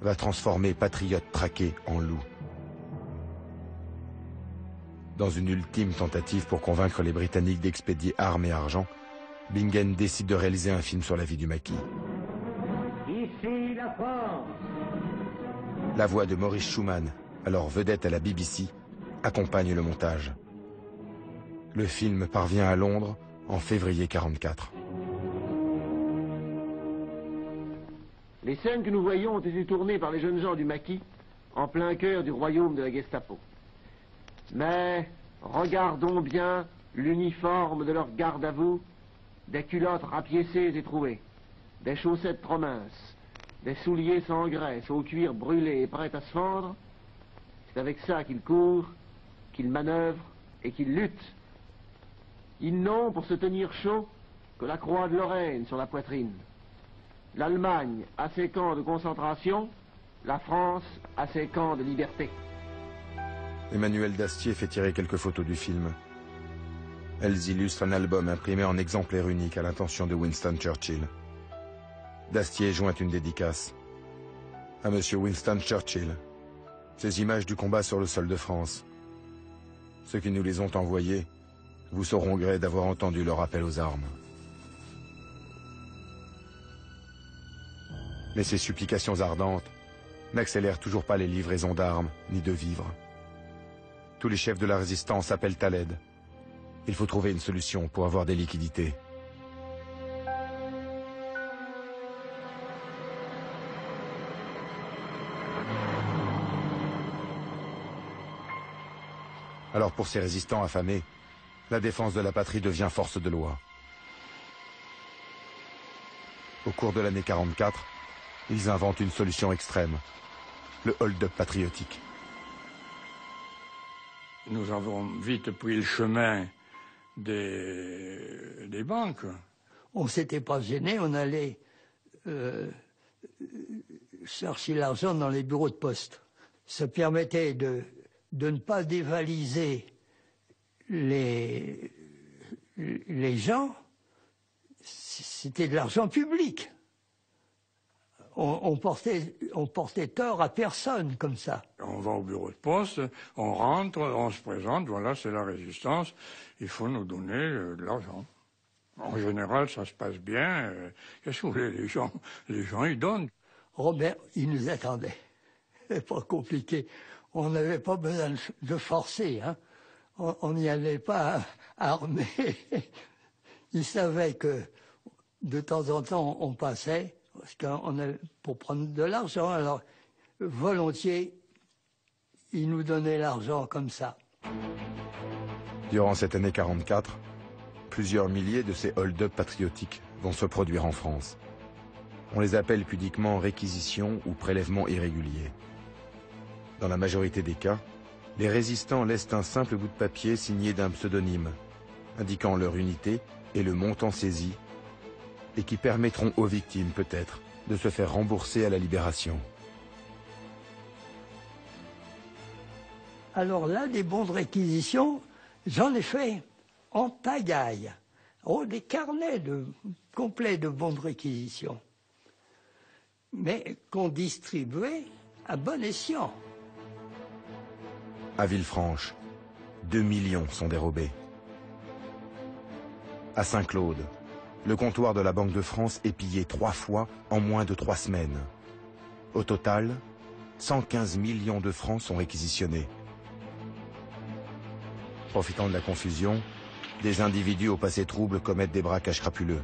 va transformer patriotes traqués en loups. Dans une ultime tentative pour convaincre les Britanniques d'expédier armes et argent, Bingen décide de réaliser un film sur la vie du maquis. Ici la France. La voix de Maurice Schumann, alors vedette à la BBC, accompagne le montage. Le film parvient à Londres en février 44. Les scènes que nous voyons ont été tournées par les jeunes gens du maquis, en plein cœur du royaume de la Gestapo. Mais regardons bien l'uniforme de leur garde à vous, des culottes rapiécées et trouées, des chaussettes trop minces, des souliers sans graisse, au cuir brûlé et prêts à se fendre. C'est avec ça qu'ils courent, qu'ils manœuvrent et qu'ils luttent. Ils n'ont pour se tenir chaud que la croix de Lorraine sur la poitrine. L'Allemagne a ses camps de concentration, la France a ses camps de liberté. Emmanuel Dastier fait tirer quelques photos du film. Elles illustrent un album imprimé en exemplaire unique à l'intention de Winston Churchill. Dastier joint une dédicace. À Monsieur Winston Churchill. Ces images du combat sur le sol de France. Ceux qui nous les ont envoyées vous sauront gré d'avoir entendu leur appel aux armes. Mais ces supplications ardentes n'accélèrent toujours pas les livraisons d'armes ni de vivres. Tous les chefs de la résistance appellent à l'aide. Il faut trouver une solution pour avoir des liquidités. Alors pour ces résistants affamés, la défense de la patrie devient force de loi. Au cours de l'année 44, ils inventent une solution extrême, le hold-up patriotique. Nous avons vite pris le chemin des banques. On ne s'était pas gêné, on allait chercher l'argent dans les bureaux de poste. Ça permettait de ne pas dévaliser les gens. C'était de l'argent public. on portait tort à personne comme ça. On va au bureau de poste, on rentre, on se présente, voilà, c'est la résistance, il faut nous donner de l'argent. En général, ça se passe bien. Qu'est-ce que vous voulez, les gens, ils donnent. Robert, il nous attendait. C'est pas compliqué. On n'avait pas besoin de forcer, hein. On n'y allait pas armé. Il savait que de temps en temps, on passait parce pour prendre de l'argent. Alors, volontiers, il nous donnait l'argent comme ça. Durant cette année 44, plusieurs milliers de ces hold-up patriotiques vont se produire en France. On les appelle pudiquement réquisitions ou prélèvements irréguliers. Dans la majorité des cas, les résistants laissent un simple bout de papier signé d'un pseudonyme, indiquant leur unité et le montant saisi, et qui permettront aux victimes, peut-être, de se faire rembourser à la libération. Alors là, des bons de réquisition, j'en ai fait en pagaille. Oh, des carnets complets de bons de réquisition. Mais qu'on distribuait à bon escient. À Villefranche, 2 millions sont dérobés. À Saint-Claude, le comptoir de la Banque de France est pillé 3 fois en moins de 3 semaines. Au total, 115 millions de francs sont réquisitionnés. Profitant de la confusion, des individus au passé trouble commettent des braquages crapuleux.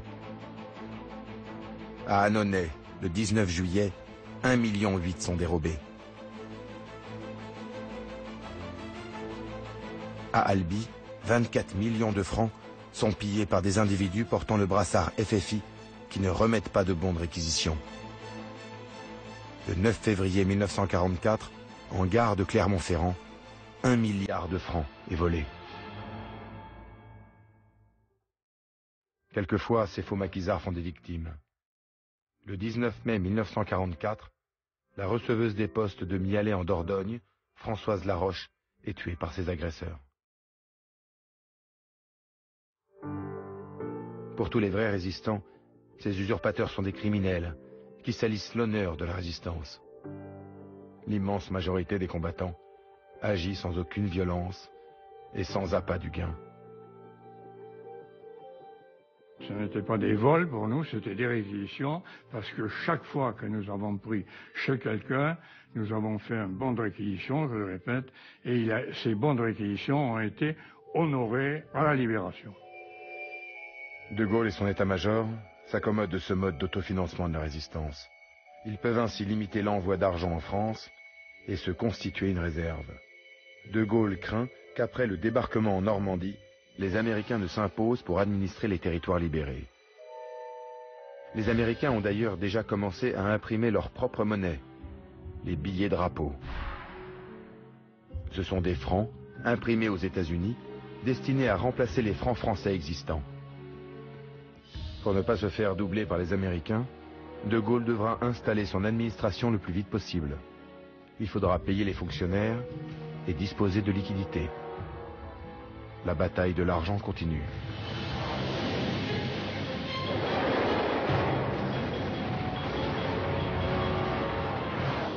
À Annonay, le 19 juillet, 1,8 million sont dérobés. À Albi, 24 millions de francs sont pillés par des individus portant le brassard FFI qui ne remettent pas de bons de réquisition. Le 9 février 1944, en gare de Clermont-Ferrand, 1 milliard de francs est volé. Quelquefois, ces faux maquisards font des victimes. Le 19 mai 1944, la receveuse des postes de Mialet en Dordogne, Françoise Laroche, est tuée par ses agresseurs. Pour tous les vrais résistants, ces usurpateurs sont des criminels qui salissent l'honneur de la résistance. L'immense majorité des combattants agit sans aucune violence et sans appât du gain. Ce n'était pas des vols pour nous, c'était des réquisitions, parce que chaque fois que nous avons pris chez quelqu'un, nous avons fait un bon de réquisition, je le répète, et ces bons de réquisition ont été honorés à la libération. De Gaulle et son état-major s'accommodent de ce mode d'autofinancement de la résistance. Ils peuvent ainsi limiter l'envoi d'argent en France et se constituer une réserve. De Gaulle craint qu'après le débarquement en Normandie, les Américains ne s'imposent pour administrer les territoires libérés. Les Américains ont d'ailleurs déjà commencé à imprimer leur propre monnaie, les billets drapeaux. Ce sont des francs imprimés aux États-Unis, destinés à remplacer les francs français existants. Pour ne pas se faire doubler par les Américains, De Gaulle devra installer son administration le plus vite possible. Il faudra payer les fonctionnaires et disposer de liquidités. La bataille de l'argent continue.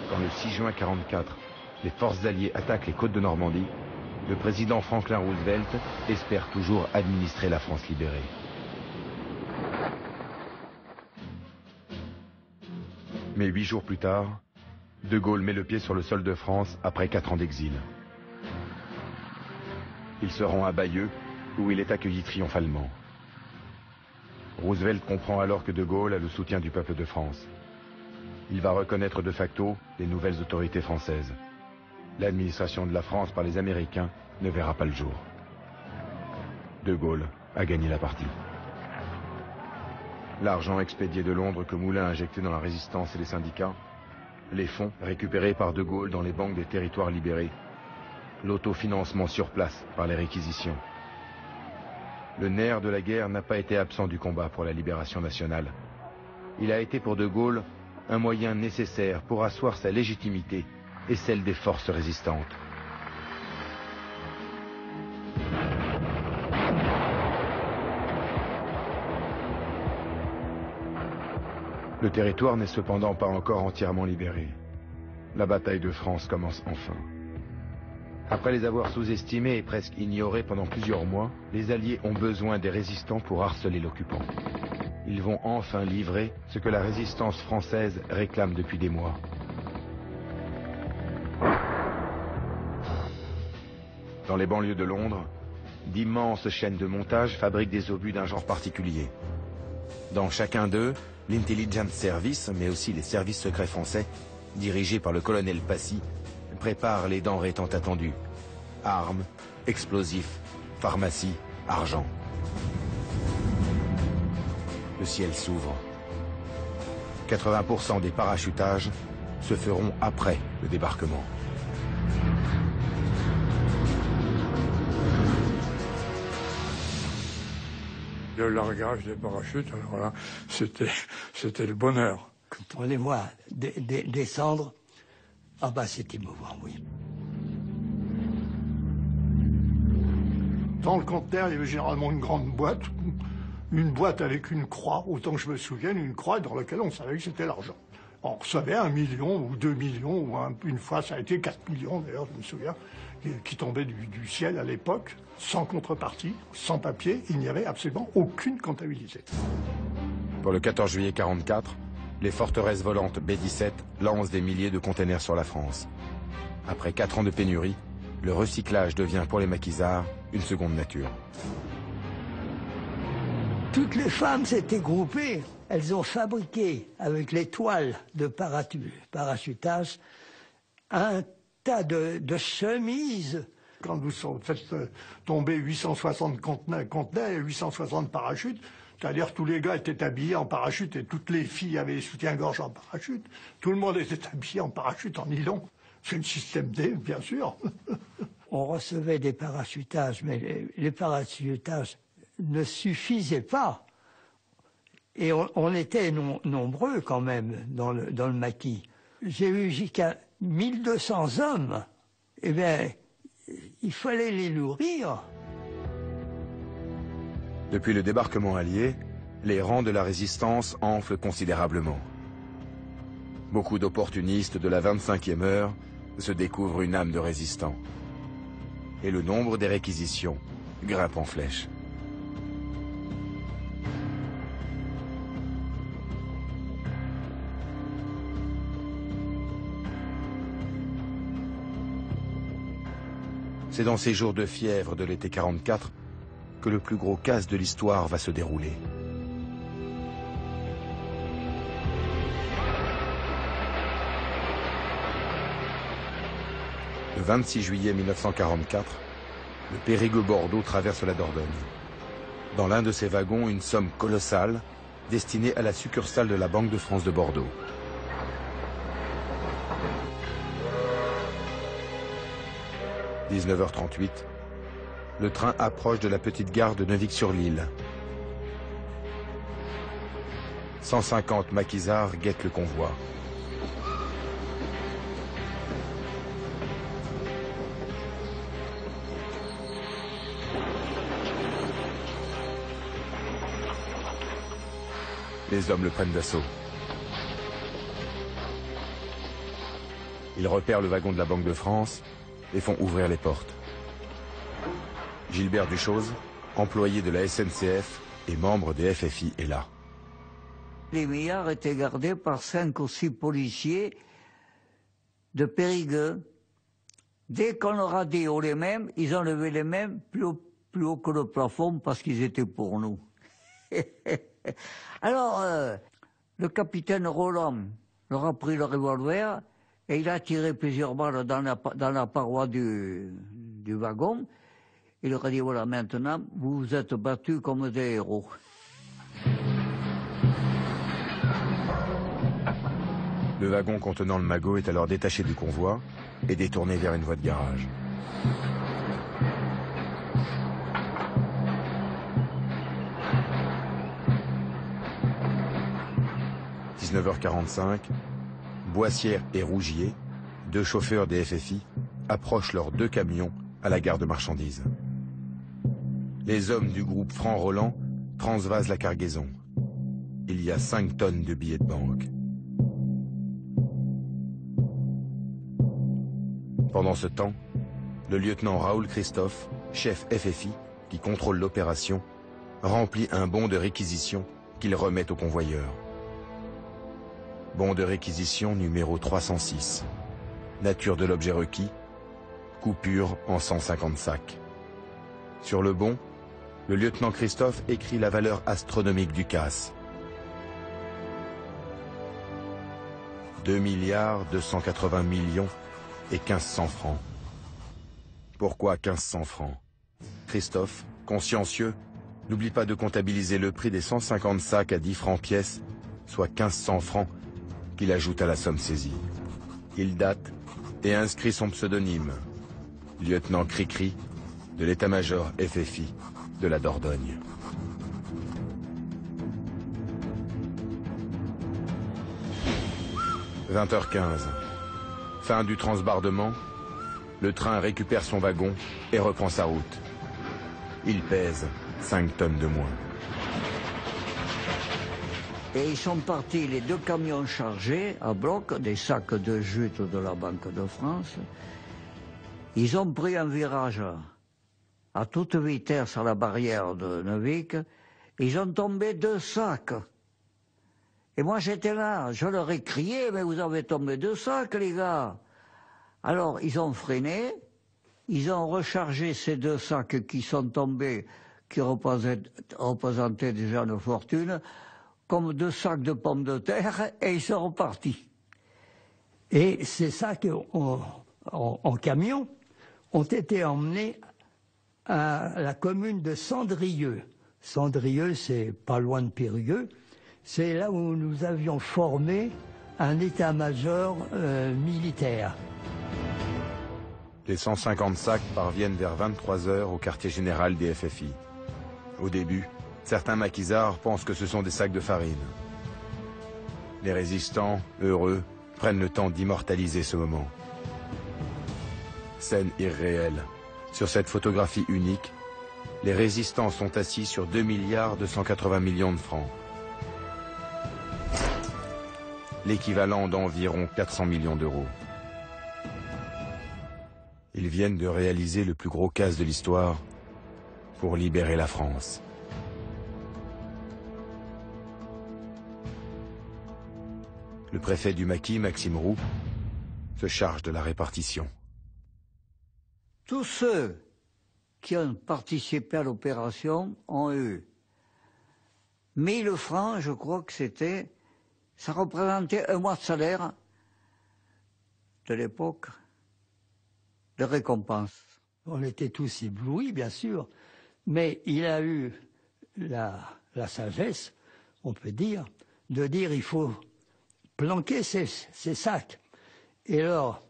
Quand le 6 juin 1944, les forces alliées attaquent les côtes de Normandie, le président Franklin Roosevelt espère toujours administrer la France libérée. Mais 8 jours plus tard, De Gaulle met le pied sur le sol de France après 4 ans d'exil. Il se rend à Bayeux, où il est accueilli triomphalement. Roosevelt comprend alors que De Gaulle a le soutien du peuple de France. Il va reconnaître de facto les nouvelles autorités françaises. L'administration de la France par les Américains ne verra pas le jour. De Gaulle a gagné la partie. L'argent expédié de Londres que Moulin a injecté dans la résistance et les syndicats, les fonds récupérés par De Gaulle dans les banques des territoires libérés, l'autofinancement sur place par les réquisitions. Le nerf de la guerre n'a pas été absent du combat pour la libération nationale. Il a été pour De Gaulle un moyen nécessaire pour asseoir sa légitimité et celle des forces résistantes. Le territoire n'est cependant pas encore entièrement libéré. La bataille de France commence enfin. Après les avoir sous-estimés et presque ignorés pendant plusieurs mois, les Alliés ont besoin des résistants pour harceler l'occupant. Ils vont enfin livrer ce que la résistance française réclame depuis des mois. Dans les banlieues de Londres, d'immenses chaînes de montage fabriquent des obus d'un genre particulier. Dans chacun d'eux, l'Intelligence Service, mais aussi les services secrets français, dirigés par le colonel Passy, prépare les denrées tant attendues. Armes, explosifs, pharmacie, argent. Le ciel s'ouvre. 80% des parachutages se feront après le débarquement. Le largage des parachutes, alors là, c'était le bonheur. Pour les voir descendre, ah bah c'est émouvant, oui. Dans le conteneur, il y avait généralement une grande boîte avec une croix, autant que je me souvienne, une croix dans laquelle on savait que c'était l'argent. On recevait 1 million ou 2 millions, ou une fois ça a été 4 millions d'ailleurs, je me souviens, qui tombaient du ciel à l'époque, sans contrepartie, sans papier, il n'y avait absolument aucune comptabilité. Pour le 14 juillet 1944, les forteresses volantes B-17 lancent des milliers de containers sur la France. Après 4 ans de pénurie, le recyclage devient pour les maquisards une seconde nature. Toutes les femmes s'étaient groupées. Elles ont fabriqué, avec les toiles de parachutage, un tas de chemises. Quand vous faites tomber 860 conteneurs et 860 parachutes, c'est-à-dire tous les gars étaient habillés en parachute et toutes les filles avaient des soutiens-gorge en parachute. Tout le monde était habillé en parachute, en nylon. C'est le système D, bien sûr. On recevait des parachutages, mais les parachutages ne suffisaient pas. Et on était nombreux quand même dans le maquis. J'ai eu jusqu'à 1200 hommes. Eh bien, il fallait les nourrir. Depuis le débarquement allié, les rangs de la résistance enflent considérablement. Beaucoup d'opportunistes de la 25e heure se découvrent une âme de résistant. Et le nombre des réquisitions grimpe en flèche. C'est dans ces jours de fièvre de l'été 44 que le plus gros casse de l'histoire va se dérouler. Le 26 juillet 1944, le Périgueux-Bordeaux traverse la Dordogne. Dans l'un de ses wagons, une somme colossale destinée à la succursale de la Banque de France de Bordeaux. « 19h38, le train approche de la petite gare de Neuvic-sur-l'Île. 150 maquisards guettent le convoi. Les hommes le prennent d'assaut. Ils repèrent le wagon de la Banque de France et font ouvrir les portes. Gilbert Duchose, employé de la SNCF et membre des FFI, est là. Les milliards étaient gardés par 5 ou 6 policiers de Périgueux. Dès qu'on leur a dit haut les mains, ils ont levé les mains plus haut que le plafond parce qu'ils étaient pour nous. Alors, le capitaine Roland leur a pris le revolver et il a tiré plusieurs balles dans la paroi du wagon. Il leur a dit, voilà, maintenant, vous vous êtes battus comme des héros. Le wagon contenant le magot est alors détaché du convoi et détourné vers une voie de garage. « 19h45, Boissière et Rougier, 2 chauffeurs des FFI, approchent leurs 2 camions à la gare de marchandises. Les hommes du groupe Franc-Roland transvasent la cargaison. il y a 5 tonnes de billets de banque. Pendant ce temps, le lieutenant Raoul Christophe, chef FFI, qui contrôle l'opération, remplit un bon de réquisition qu'il remet au convoyeur. Bon de réquisition numéro 306. Nature de l'objet requis, coupure en 150 sacs. Sur le bon, le lieutenant Christophe écrit la valeur astronomique du casse. 2 280 millions et 1500 francs. Pourquoi 1500 francs? Christophe, consciencieux, n'oublie pas de comptabiliser le prix des 150 sacs à 10 francs pièce, soit 1500 francs, qu'il ajoute à la somme saisie. Il date et inscrit son pseudonyme, lieutenant Cricri, de l'état-major FFI de la Dordogne. « 20h15. Fin du transbordement. Le train récupère son wagon et reprend sa route. Il pèse 5 tonnes de moins. » Et ils sont partis, les 2 camions chargés, à bloc, des sacs de jute de la Banque de France. Ils ont pris un virage à toute vitesse à la barrière de Neuvic. Ils ont tombé 2 sacs. Et moi j'étais là, je leur ai crié, mais vous avez tombé 2 sacs les gars. Alors ils ont freiné, ils ont rechargé ces 2 sacs qui sont tombés, qui représentaient déjà une fortune, comme 2 sacs de pommes de terre, et ils sont repartis. Et ces sacs en camion ont été emmenés à la commune de Cendrieux. Cendrieux, c'est pas loin de Périgueux. C'est là où nous avions formé un état-major militaire. Les 150 sacs parviennent vers 23h au quartier général des FFI. Au début, certains maquisards pensent que ce sont des sacs de farine. Les résistants, heureux, prennent le temps d'immortaliser ce moment. Scène irréelle. Sur cette photographie unique, les résistants sont assis sur 2 280 millions de francs. L'équivalent d'environ 400 millions d'euros. Ils viennent de réaliser le plus gros casse de l'histoire pour libérer la France. Le préfet du maquis, Maxime Roux, se charge de la répartition. Tous ceux qui ont participé à l'opération ont eu 1000 francs, je crois que c'était, ça représentait un mois de salaire de l'époque de récompense. On était tous éblouis, bien sûr, mais il a eu la sagesse, on peut dire, de dire il faut planquer ces sacs. Et alors,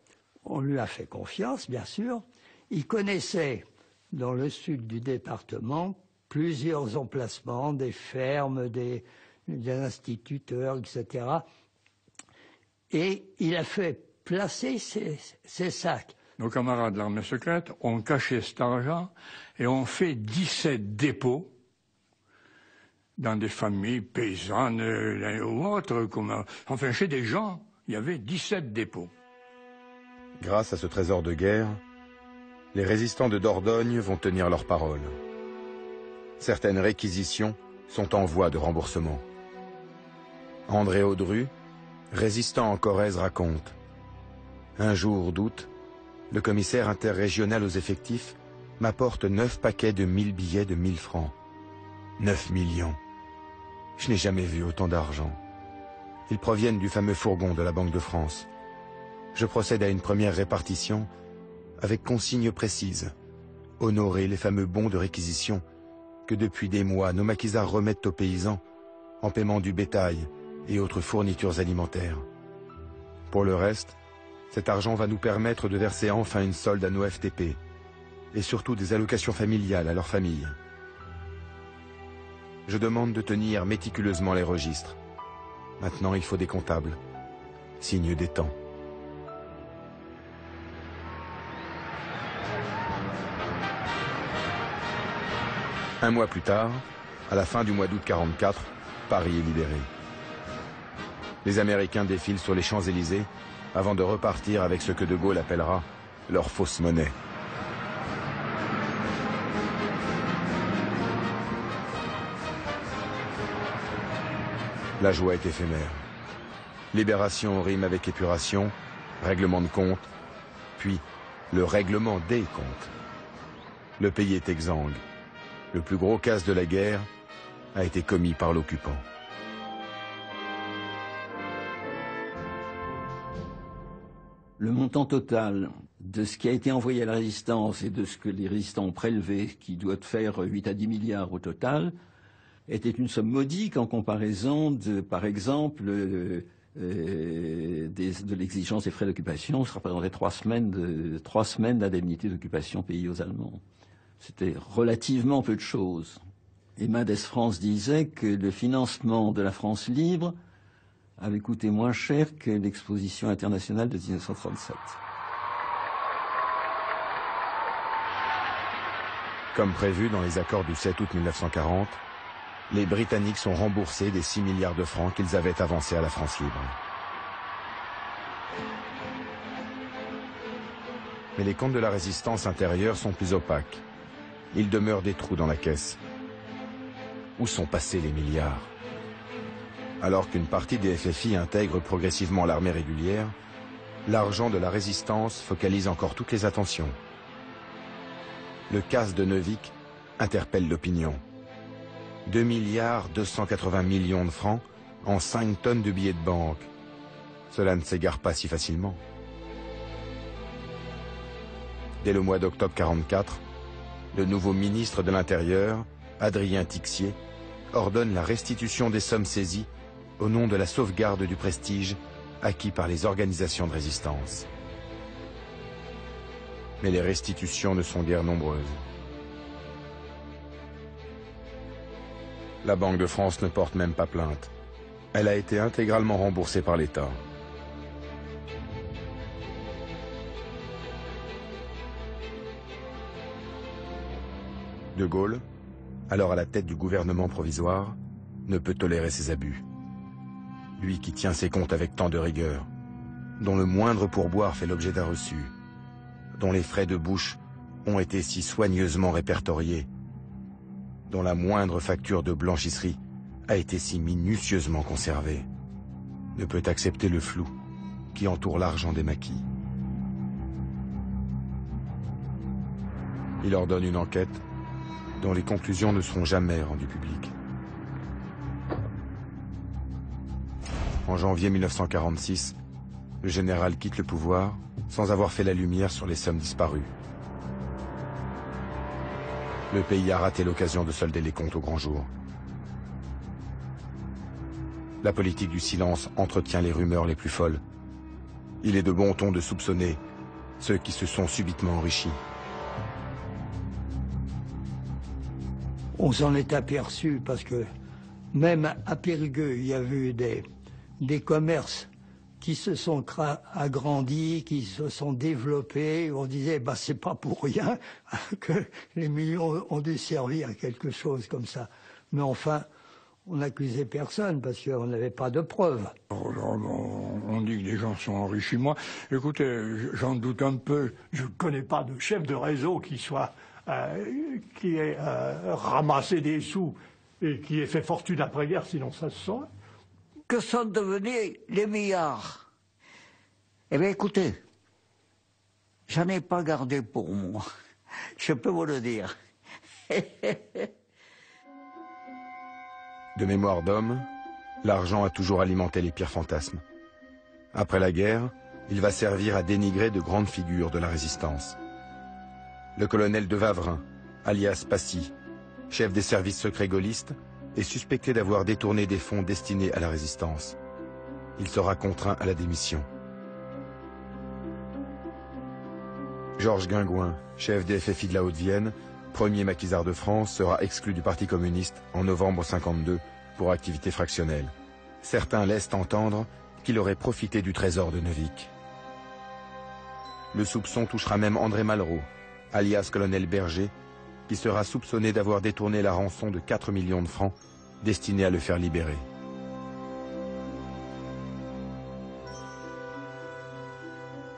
on lui a fait confiance, bien sûr. Il connaissait, dans le sud du département, plusieurs emplacements, des fermes, des instituteurs, etc. Et il a fait placer ces sacs. Nos camarades de l'armée secrète ont caché cet argent et ont fait 17 dépôts dans des familles paysannes ou autres, enfin chez des gens, il y avait 17 dépôts. Grâce à ce trésor de guerre, les résistants de Dordogne vont tenir leur parole. Certaines réquisitions sont en voie de remboursement. André Audru, résistant en Corrèze, raconte: un jour d'août, le commissaire interrégional aux effectifs m'apporte 9 paquets de 1000 billets de 1000 francs. 9 millions. Je n'ai jamais vu autant d'argent. Ils proviennent du fameux fourgon de la Banque de France. Je procède à une première répartition avec consigne précise. Honorer les fameux bons de réquisition que depuis des mois nos maquisards remettent aux paysans en paiement du bétail et autres fournitures alimentaires. Pour le reste, cet argent va nous permettre de verser enfin une solde à nos FTP et surtout des allocations familiales à leurs familles. Je demande de tenir méticuleusement les registres. Maintenant, il faut des comptables. Signe des temps. Un mois plus tard, à la fin du mois d'août 44, Paris est libéré. Les Américains défilent sur les Champs-Élysées avant de repartir avec ce que De Gaulle appellera leur fausse monnaie. La joie est éphémère. Libération rime avec épuration, règlement de compte, puis le règlement des comptes. Le pays est exsangue. Le plus gros casse de la guerre a été commis par l'occupant. Le montant total de ce qui a été envoyé à la résistance et de ce que les résistants ont prélevé, qui doit faire 8 à 10 milliards au total, était une somme modique en comparaison de, par exemple, de l'exigence des frais d'occupation. Ça représentait 3 semaines d'indemnité d'occupation payée aux Allemands. C'était relativement peu de choses. Et Mendes France disait que le financement de la France libre avait coûté moins cher que l'exposition internationale de 1937. Comme prévu dans les accords du 7 août 1940, les Britanniques sont remboursés des 6 milliards de francs qu'ils avaient avancés à la France libre. Mais les comptes de la résistance intérieure sont plus opaques. Il demeure des trous dans la caisse. Où sont passés les milliards? Alors qu'une partie des FFI intègre progressivement l'armée régulière, l'argent de la résistance focalise encore toutes les attentions. Le casse de Neuvic interpelle l'opinion. 2 milliards 280 millions de francs en 5 tonnes de billets de banque. Cela ne s'égare pas si facilement. Dès le mois d'octobre 1944, le nouveau ministre de l'Intérieur, Adrien Tixier, ordonne la restitution des sommes saisies au nom de la sauvegarde du prestige acquis par les organisations de résistance. Mais les restitutions ne sont guère nombreuses. La Banque de France ne porte même pas plainte. Elle a été intégralement remboursée par l'État. De Gaulle, alors à la tête du gouvernement provisoire, ne peut tolérer ces abus. Lui qui tient ses comptes avec tant de rigueur, dont le moindre pourboire fait l'objet d'un reçu, dont les frais de bouche ont été si soigneusement répertoriés, dont la moindre facture de blanchisserie a été si minutieusement conservée, ne peut accepter le flou qui entoure l'argent des maquis. Il ordonne une enquête dont les conclusions ne seront jamais rendues publiques. En janvier 1946, le général quitte le pouvoir sans avoir fait la lumière sur les sommes disparues. Le pays a raté l'occasion de solder les comptes au grand jour. La politique du silence entretient les rumeurs les plus folles. Il est de bon ton de soupçonner ceux qui se sont subitement enrichis. On s'en est aperçu parce que même à Périgueux, il y a eu des commerces qui se sont agrandis, qui se sont développés. On disait, bah, c'est pas pour rien que les millions ont dû servir à quelque chose comme ça. Mais enfin, on n'accusait personne parce qu'on n'avait pas de preuves. On dit que des gens sont enrichis. Moi, écoutez, j'en doute un peu. Je ne connais pas de chef de réseau qui ait ramassé des sous et qui ait fait fortune après-guerre, sinon ça se saurait. Que sont devenus les milliards? Eh bien, écoutez, j'en ai pas gardé pour moi. Je peux vous le dire. De mémoire d'homme, l'argent a toujours alimenté les pires fantasmes. Après la guerre, il va servir à dénigrer de grandes figures de la résistance. Le colonel de Wavrin, alias Passy, chef des services secrets gaullistes, est suspecté d'avoir détourné des fonds destinés à la résistance. Il sera contraint à la démission. Georges Guingouin, chef des FFI de la Haute-Vienne, premier maquisard de France, sera exclu du Parti communiste en novembre 1952 pour activité fractionnelle. Certains laissent entendre qu'il aurait profité du trésor de Neuvic. Le soupçon touchera même André Malraux, alias colonel Berger, qui sera soupçonné d'avoir détourné la rançon de 4 millions de francs destiné à le faire libérer.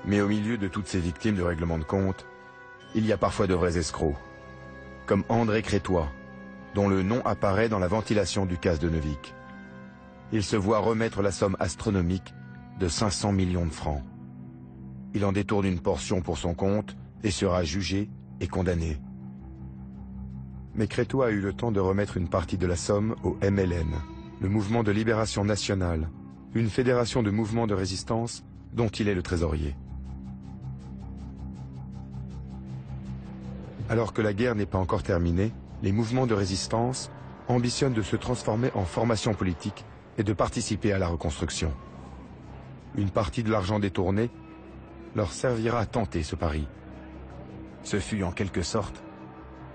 Mais au milieu de toutes ces victimes de règlement de compte, il y a parfois de vrais escrocs, comme André Crétois, dont le nom apparaît dans la ventilation du cas de Neuvic. Il se voit remettre la somme astronomique de 500 millions de francs. Il en détourne une portion pour son compte et sera jugé et condamné. Mais Crétois a eu le temps de remettre une partie de la somme au MLN, le Mouvement de Libération Nationale, une fédération de mouvements de résistance dont il est le trésorier. Alors que la guerre n'est pas encore terminée, les mouvements de résistance ambitionnent de se transformer en formation politique et de participer à la reconstruction. Une partie de l'argent détourné leur servira à tenter ce pari. Ce fut en quelque sorte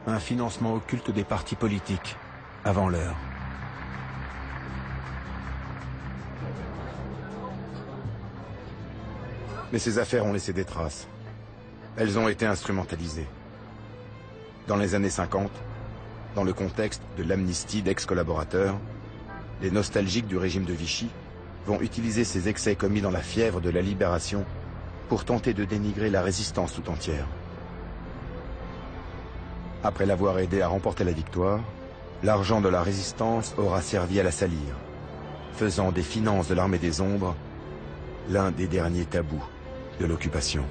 un financement occulte des partis politiques avant l'heure. Mais ces affaires ont laissé des traces. Elles ont été instrumentalisées. Dans les années 50, dans le contexte de l'amnistie d'ex-collaborateurs, les nostalgiques du régime de Vichy vont utiliser ces excès commis dans la fièvre de la libération pour tenter de dénigrer la résistance tout entière. Après l'avoir aidé à remporter la victoire, l'argent de la résistance aura servi à la salir, faisant des finances de l'armée des ombres l'un des derniers tabous de l'occupation.